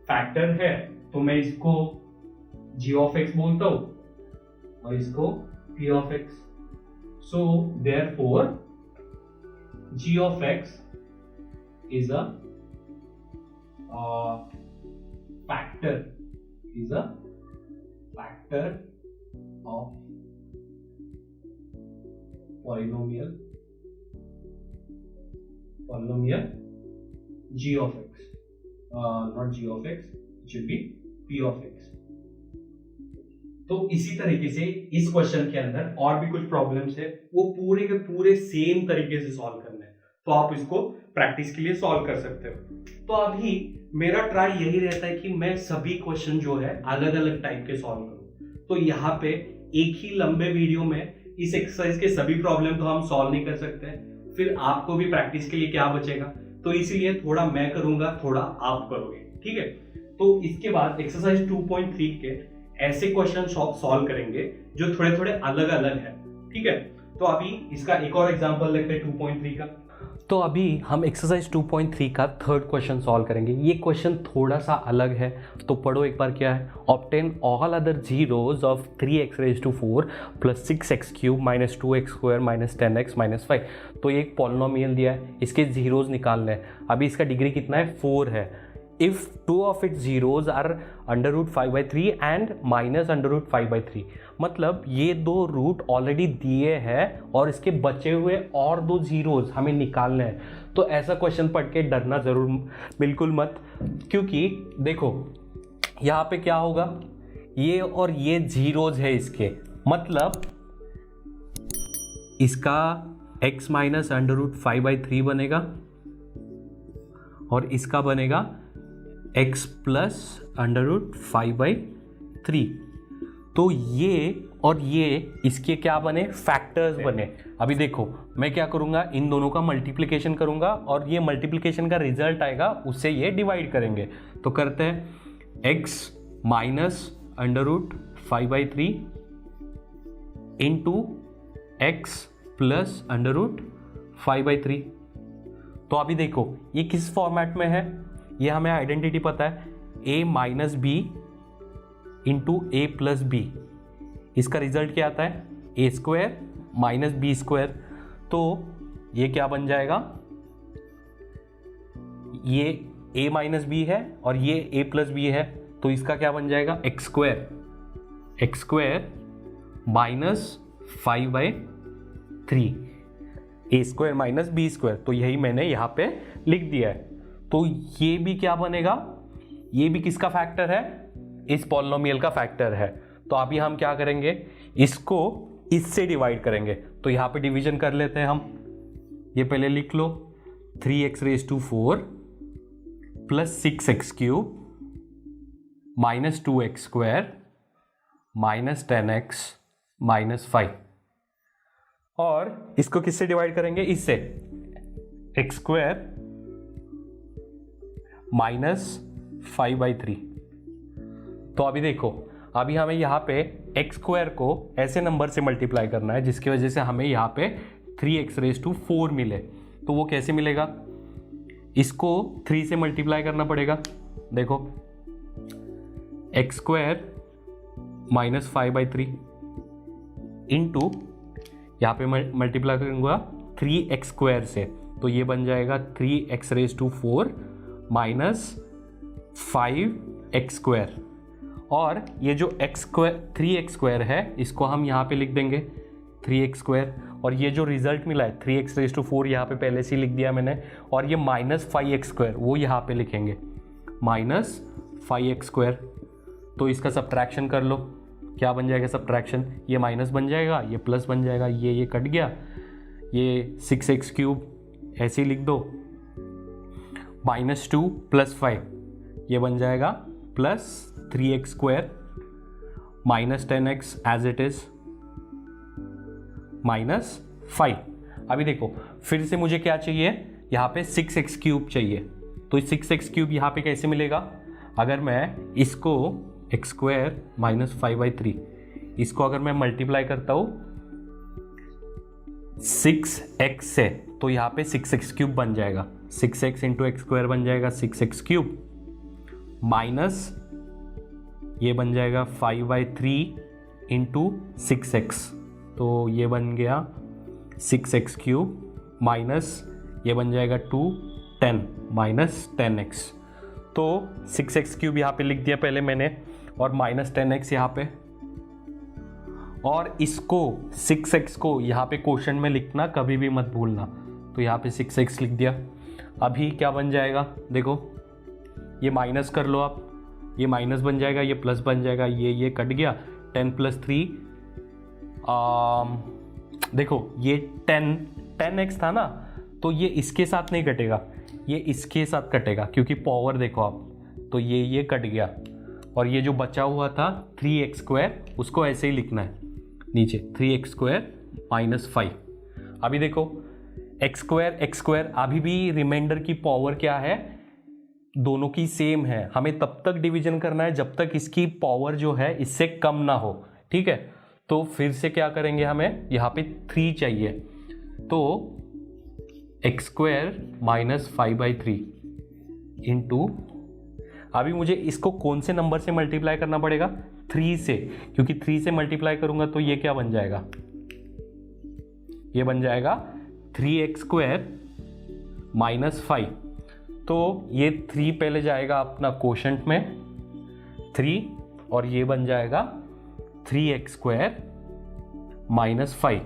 S1: फैक्टर है, तो मैं इसको g(x) बोलता हूं और इसको p(x). So therefore g(x) is a factor of polynomial g(x), not g(x), it should be p(x). तो इसी तरीके से इस क्वेश्चन के अंदर और भी कुछ प्रॉब्लम्स है, वो पूरे के पूरे सेम तरीके से सॉल्व करना है, तो आप इसको प्रैक्टिस के लिए सॉल्व कर सकते हो। तो अभी मेरा ट्राई यही रहता है कि मैं सभी क्वेश्चन जो है अलग अलग टाइप के सॉल्व करूं, तो यहाँ पे एक ही लंबे वीडियो में इस एक्सरसाइज के सभी प्रॉब्लम तो हम सॉल्व नहीं कर सकते, फिर आपको भी प्रैक्टिस के लिए क्या बचेगा, तो इसीलिए थोड़ा मैं करूंगा, थोड़ा आप करोगे, ठीक है। तो इसके बाद एक्सरसाइज 2.3 के ऐसे क्वेश्चन सॉल्व करेंगे जो थोड़े थोड़े अलग अलग है, ठीक है। तो अभी इसका एक और एग्जांपल लेते हैं 2.3 का। तो अभी हम एक्सरसाइज 2.3 का थर्ड क्वेश्चन सॉल्व करेंगे। ये क्वेश्चन थोड़ा सा अलग है, तो पढ़ो एक बार क्या है। Obtain all other zeros of 3x⁴ + 6x³ - 2x² - 10x - 5। तो ये एक पॉलिनोमियल दिया है, इसके जीरोज निकालने हैं। अभी इसका डिग्री कितना है, 4 है। If 2 of its zeros are √5/3 and -√5/3, मतलब ये दो रूट ऑलरेडी दिए हैं और इसके बचे हुए और दो जीरोज हमें निकालने हैं। तो ऐसा क्वेश्चन पढ़ के डरना जरूर बिल्कुल मत, क्योंकि देखो यहाँ पे क्या होगा, ये और ये जीरोज है इसके, मतलब इसका x - √5/3 बनेगा और इसका बनेगा x + √5/3। तो ये और ये इसके क्या बने, फैक्टर्स बने। अभी देखो मैं क्या करूंगा, इन दोनों का मल्टीप्लिकेशन करूंगा और ये मल्टीप्लिकेशन का रिजल्ट आएगा उससे ये डिवाइड करेंगे। तो करते हैं x - √5/3 इंटू x + √5/3। तो अभी देखो ये किस फॉर्मेट में है, ये हमें आइडेंटिटी पता है, a - b into a + b। इसका रिजल्ट क्या आता है, a² - b²। तो ये क्या बन जाएगा, ये a - b है और ये a + b है, तो इसका क्या बन जाएगा, x² - 5/3 a² - b²। तो यही मैंने यहाँ पे लिख दिया है। तो ये भी क्या बनेगा, ये भी किसका फैक्टर है, इस पॉलिनोमियल का फैक्टर है। तो अभी हम क्या करेंगे, इसको इससे डिवाइड करेंगे। तो यहाँ पे डिवीजन कर लेते हैं हम, ये पहले लिख लो, 3x⁴ + 6x³ - 2x² - 10x - 5। और इसको किससे डिवाइड करेंगे, इससे, x² - 5/3। तो अभी देखो, अभी हमें यहाँ पे x² को ऐसे नंबर से मल्टीप्लाई करना है जिसकी वजह से हमें यहाँ पे 3x⁴ मिले, तो वो कैसे मिलेगा? इसको 3 से मल्टीप्लाई करना पड़ेगा। देखो x² - 5/3 इंटू यहाँ पे मल्टीप्लाई करूँगा 3x² से, तो ये बन जाएगा 3x⁴ माइनस 5x²। और ये जो x² 3x² है इसको हम यहाँ पे लिख देंगे 3x², और ये जो रिजल्ट मिला है 3x⁴ यहाँ पे पहले से ही लिख दिया मैंने, और ये -5x² वो यहाँ पे लिखेंगे -5x²। तो इसका सब्ट्रैक्शन कर लो, क्या बन जाएगा सब्ट्रैक्शन? ये माइनस बन जाएगा, ये प्लस बन जाएगा, ये कट गया, ये 6x³ ऐसे ही लिख दो, -2 + 5 ये बन जाएगा +3x² -10x as it is -5। अभी देखो फिर से मुझे क्या चाहिए, यहाँ पे 6x³ चाहिए, तो 6x³ यहाँ पे कैसे मिलेगा? अगर मैं इसको x² - 5/3 इसको अगर मैं मल्टीप्लाई करता हूँ 6x से, तो यहाँ पे 6x³ बन जाएगा, 6x × x² बन जाएगा 6x³ माइनस ये बन जाएगा 5/3 × 6x, तो ये बन गया 6x³ माइनस ये बन जाएगा 10 - 10x, तो 6x³ यहाँ पे लिख दिया पहले मैंने, और -10x यहाँ पे, और इसको 6x को यहाँ पे क्वेश्चन में लिखना कभी भी मत भूलना, तो यहाँ पे 6x लिख दिया। अभी क्या बन जाएगा? देखो ये माइनस कर लो आप, ये माइनस बन जाएगा, ये प्लस बन जाएगा, ये कट गया, 10 + 3 देखो ये 10x था ना, तो ये इसके साथ नहीं कटेगा, ये इसके साथ कटेगा, क्योंकि पावर देखो आप, तो ये कट गया, और ये जो बचा हुआ था 3x² उसको ऐसे ही लिखना है नीचे 3x² - 5। अभी देखो x² अभी भी रिमाइंडर की पावर क्या है, दोनों की सेम है, हमें तब तक डिवीजन करना है जब तक इसकी पावर जो है इससे कम ना हो, ठीक है। तो फिर से क्या करेंगे, हमें यहाँ पे 3 चाहिए, तो x² - 5/3 इंटू, अभी मुझे इसको कौन से नंबर से मल्टीप्लाई करना पड़ेगा? 3 से, क्योंकि 3 से मल्टीप्लाई करूंगा तो ये क्या बन जाएगा? ये बन जाएगा 3x² - 5, तो ये 3 पहले जाएगा अपना क्वोशंट में 3, और ये बन जाएगा 3x² - 5,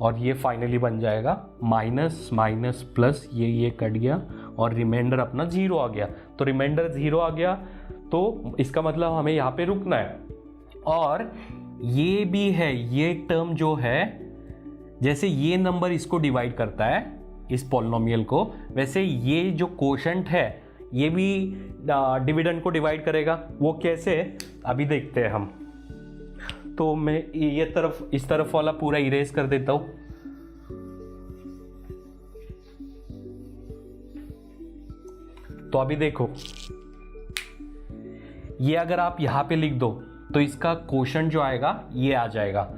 S1: और ये फाइनली बन जाएगा माइनस माइनस प्लस, ये कट गया, और रिमाइंडर अपना 0 आ गया। तो रिमाइंडर 0 आ गया, तो इसका मतलब हमें यहाँ पे रुकना है। और ये भी है, ये टर्म जो है, जैसे ये नंबर इसको डिवाइड करता है इस पॉलिनोमियल को, वैसे ये जो क्वोशंट है ये भी डिविडेंड को डिवाइड करेगा। वो कैसे, अभी देखते हैं हम। तो मैं ये तरफ, इस तरफ वाला पूरा इरेज कर देता हूं। तो अभी देखो, ये अगर आप यहां पे लिख दो तो इसका क्वोशंट जो आएगा ये आ जाएगा।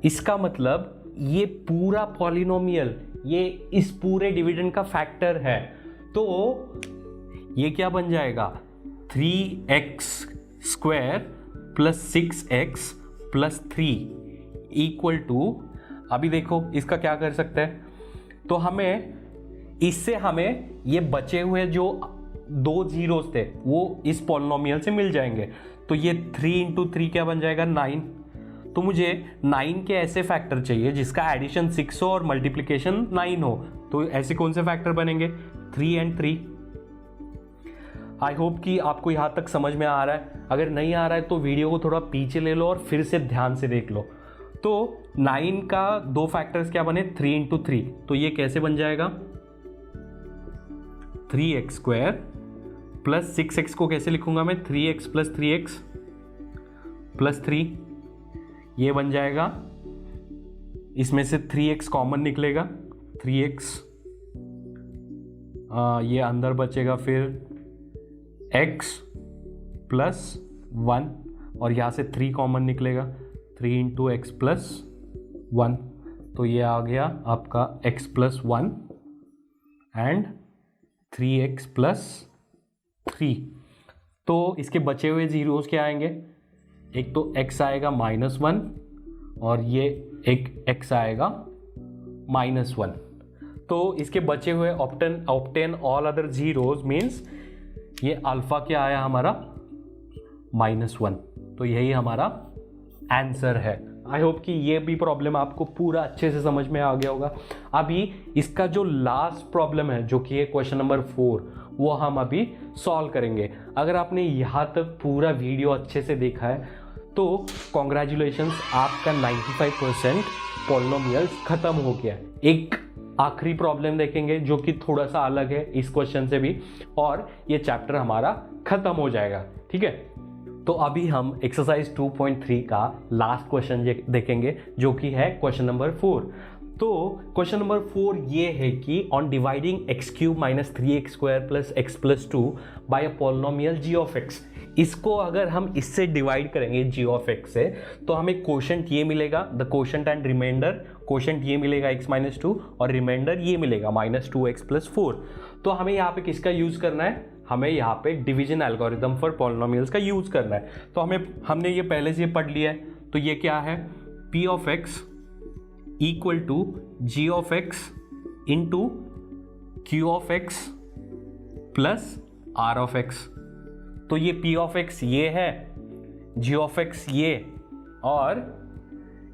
S1: इसका मतलब ये पूरा पॉलिनोमियल ये इस पूरे डिविडेंड का फैक्टर है। तो ये क्या बन जाएगा, 3x² + 6x + 3 इक्वल टू, अभी देखो इसका क्या कर सकते हैं, तो हमें इससे हमें ये बचे हुए जो 2 जीरोस थे वो इस पॉलिनोमियल से मिल जाएंगे। तो ये 3 × 3 क्या बन जाएगा, 9। तो मुझे 9 के ऐसे फैक्टर चाहिए जिसका एडिशन 6 हो और मल्टीप्लिकेशन 9 हो। तो ऐसे कौन से फैक्टर बनेंगे, 3 और 3। आई होप कि आपको यहाँ तक समझ में आ रहा है। अगर नहीं आ रहा है तो वीडियो को थोड़ा पीछे ले लो और फिर से ध्यान से देख लो। तो 9 का 2 फैक्टर्स क्या बने, 3 × 3। तो ये कैसे बन जाएगा, 3x² + 6x को कैसे लिखूंगा मैं, 3x + 3x + 3, ये बन जाएगा। इसमें से 3x कॉमन निकलेगा, 3x ये अंदर बचेगा, फिर x + 1 और यहाँ से 3 कॉमन निकलेगा, 3 × x + 1। तो ये आ गया आपका x प्लस 1 एंड 3x+3। तो इसके बचे हुए जीरोस क्या आएंगे, एक तो x आएगा -1 और ये एक x आएगा -1। तो इसके बचे हुए obtain all other zeros means ये अल्फा क्या आया हमारा -1। तो यही हमारा आंसर है। आई होप कि ये भी प्रॉब्लम आपको पूरा अच्छे से समझ में आ गया होगा। अभी इसका जो लास्ट प्रॉब्लम है जो कि है क्वेश्चन नंबर 4, वो हम अभी सॉल्व करेंगे। अगर आपने यहाँ तक पूरा वीडियो अच्छे से देखा है तो कॉन्ग्रेचुलेशंस, आपका 95% पॉलिनोमियल्स खत्म हो गया। एक आखिरी प्रॉब्लम देखेंगे जो कि थोड़ा सा अलग है इस क्वेश्चन से भी, और ये चैप्टर हमारा खत्म हो जाएगा। ठीक है, तो अभी हम एक्सरसाइज 2.3 का लास्ट क्वेश्चन देखेंगे जो कि है क्वेश्चन नंबर 4। तो क्वेश्चन नंबर 4 ये है कि on dividing x³ - 3x² + x+2 by a polynomial g of x, इसको अगर हम इससे डिवाइड करेंगे g ऑफ x से तो हमें क्वोशंट ये मिलेगा, the quotient and remainder, quotient ये मिलेगा x - 2 और रिमाइंडर ये मिलेगा -2x + 4। तो हमें यहाँ पे किसका यूज करना है, हमें यहाँ पे डिवीजन एल्गोरिथम फॉर पॉलिनोमियल्स का यूज करना है। तो हमने ये पहले से पढ़ लिया है। तो ये क्या है, p of x equal to g of x into q of x plus r of x। तो ये p ऑफ x ये है, g ऑफ x ये, और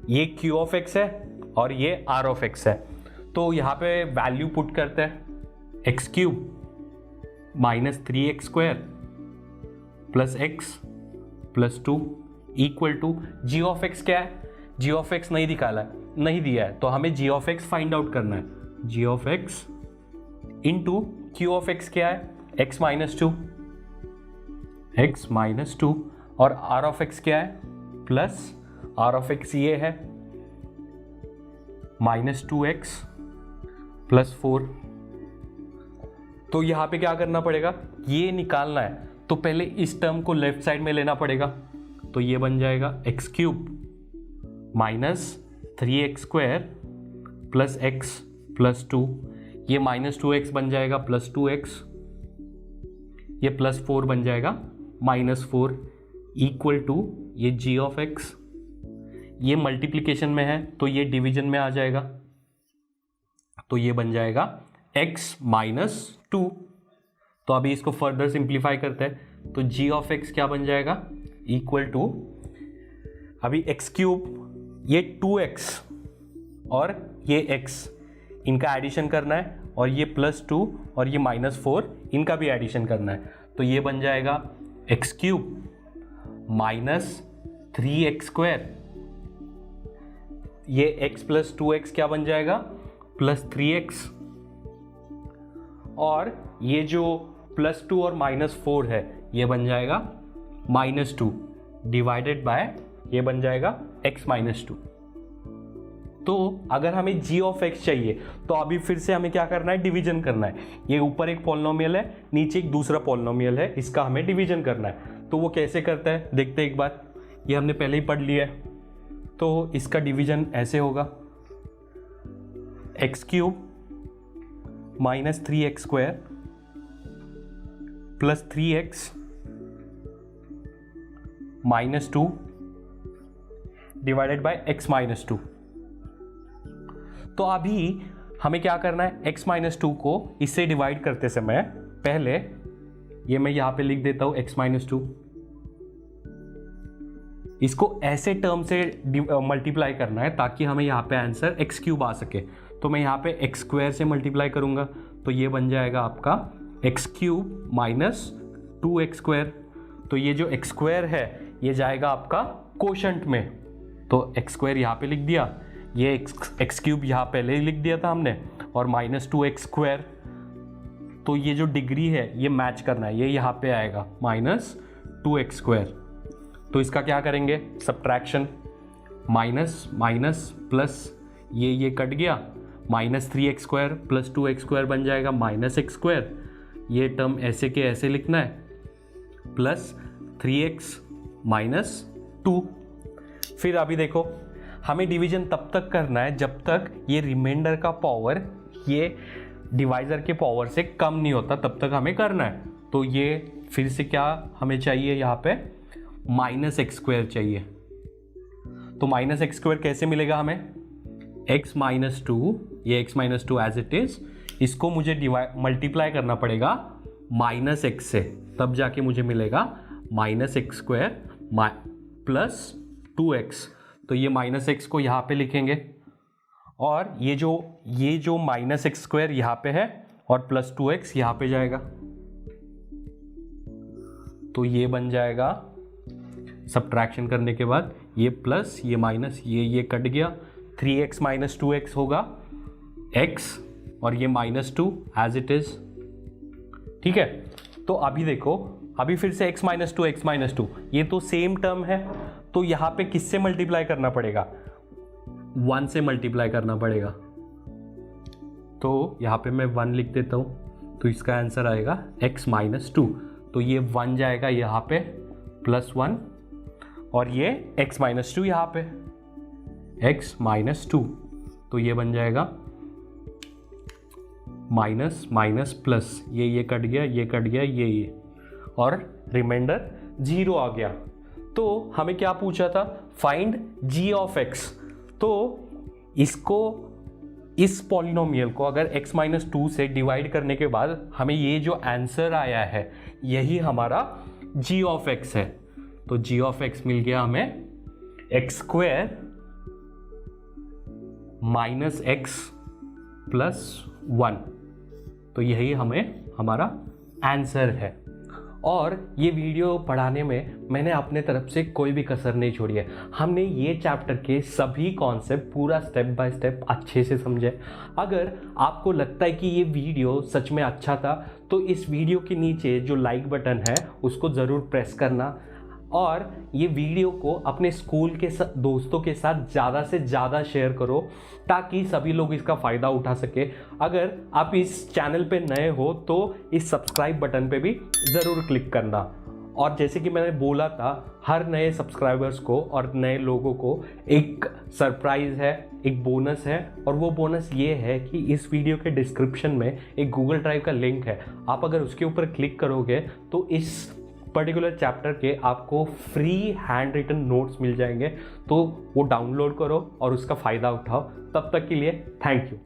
S1: ये q ऑफ x है और ये r ऑफ x है। तो यहाँ पे वैल्यू पुट करते हैं, x³ -3x² plus x plus 2 equal to g of x क्या है, g ऑफ x नहीं दिया है, तो हमें g of x find out करना है। g of x into q of x क्या है, x माइनस 2 और r ऑफ x क्या है, प्लस r ऑफ x ये है -2x प्लस 4। तो यहाँ पे क्या करना पड़ेगा, ये निकालना है तो पहले इस टर्म को लेफ्ट साइड में लेना पड़ेगा। तो ये बन जाएगा x³ -3x² plus x plus 2, ये -2x बन जाएगा प्लस 2x, ये प्लस 4 बन जाएगा -4 इक्वल टू ये g ऑफ x, ये मल्टीप्लिकेशन में है तो ये डिवीजन में आ जाएगा, तो ये बन जाएगा x - 2। तो अभी इसको फर्दर सिंप्लीफाई करते हैं, तो g ऑफ x क्या बन जाएगा, इक्वल टू अभी x³ ये 2x और ये x, इनका एडिशन करना है, और ये +2 और ये -4 इनका भी एडिशन करना है। तो ये बन जाएगा x³ -3x², ये x + 2x क्या बन जाएगा, +3x, और ये जो +2 और -4 है ये बन जाएगा -2 डिवाइडेड बाय ये बन जाएगा x - 2। तो अगर हमें g ऑफ x चाहिए तो अभी फिर से हमें क्या करना है, डिवीजन करना है। ये ऊपर एक पॉलिनोमियल है, नीचे एक दूसरा पॉलिनोमियल है, इसका हमें डिवीजन करना है। तो वो कैसे करता है देखते हैं एक बार, ये हमने पहले ही पढ़ लिया है। तो इसका डिवीजन ऐसे होगा, x³ -3x² plus 3x - 2 divided by x - 2। तो अभी हमें क्या करना है, x - 2 को इससे डिवाइड करते समय पहले ये मैं यहां पे लिख देता हूं x - 2, इसको ऐसे टर्म से मल्टीप्लाई करना है ताकि हमें यहाँ पे आंसर x³ आ सके। तो मैं यहाँ पे x² से मल्टीप्लाई करूँगा, तो ये बन जाएगा आपका x³ - 2x²। तो ये जो x² है ये जाएगा आपका कोशंट में, तो x² यहाँ पे लिख दिया, ये x³ यहाँ पहले ही लिख दिया था हमने, और -2x²। तो ये जो डिग्री है ये मैच करना है, ये यहाँ पे आएगा -2x²। तो इसका क्या करेंगे, सब्ट्रैक्शन, माइनस माइनस प्लस, ये कट गया, -3x² प्लस 2x² बन जाएगा -x²। ये टर्म ऐसे के ऐसे लिखना है, प्लस 3x - 2। फिर अभी देखो, हमें डिवीजन तब तक करना है जब तक ये रिमाइंडर का पावर ये डिवाइज़र के पावर से कम नहीं होता, तब तक हमें करना है। तो ये फिर से क्या हमें चाहिए, यहाँ पे -x² चाहिए। तो -x² कैसे मिलेगा हमें, x - 2, ये x - 2 एज इट इज, इसको मुझे मल्टीप्लाई करना पड़ेगा -x से, तब जाके मुझे मिलेगा -x² प्लस 2x। तो ये -x को यहाँ पे लिखेंगे और ये जो -x² यहाँ पे है और प्लस 2x यहाँ पे जाएगा, तो ये बन जाएगा सब्ट्रैक्शन करने के बाद ये प्लस ये माइनस, ये कट गया, 3x - 2x होगा x और ये -2 एज इट इज। ठीक है, तो अभी देखो, अभी फिर से x - 2 x - 2, ये तो सेम टर्म है, तो यहाँ पे किससे मल्टीप्लाई करना पड़ेगा, 1 से मल्टीप्लाई करना पड़ेगा। तो यहाँ पे मैं 1 लिख देता हूँ, तो इसका आंसर आएगा x - 2। तो ये 1 जाएगा यहाँ पे +1 और ये x - 2 यहाँ पे x - 2, तो ये बन जाएगा माइनस माइनस प्लस, ये कट गया, ये कट गया, ये और रिमाइंडर 0 आ गया। तो हमें क्या पूछा था, फाइंड g ऑफ x। तो इसको, इस पॉलिनोमियल को अगर x - 2 से डिवाइड करने के बाद हमें ये जो आंसर आया है यही हमारा g ऑफ x है। तो g ऑफ x मिल गया हमें x² - x + 1। तो यही हमें हमारा आंसर है। और ये वीडियो पढ़ाने में मैंने अपने तरफ से कोई भी कसर नहीं छोड़ी है। हमने ये चैप्टर के सभी कॉन्सेप्ट पूरा स्टेप बाय स्टेप अच्छे से समझे। अगर आपको लगता है कि ये वीडियो सच में अच्छा था तो इस वीडियो के नीचे जो लाइक बटन है उसको ज़रूर प्रेस करना और ये वीडियो को अपने स्कूल के दोस्तों के साथ ज़्यादा से ज़्यादा शेयर करो ताकि सभी लोग इसका फ़ायदा उठा सके। अगर आप इस चैनल पे नए हो तो इस सब्सक्राइब बटन पे भी ज़रूर क्लिक करना। और जैसे कि मैंने बोला था, हर नए सब्सक्राइबर्स को और नए लोगों को एक सरप्राइज़ है, एक बोनस है। और वो बोनस ये है कि इस वीडियो के डिस्क्रिप्शन में एक गूगल ड्राइव का लिंक है। आप अगर उसके ऊपर क्लिक करोगे तो इस पर्टिकुलर चैप्टर के आपको फ्री हैंड रिटन नोट्स मिल जाएंगे। तो वो डाउनलोड करो और उसका फ़ायदा उठाओ। तब तक के लिए थैंक यू।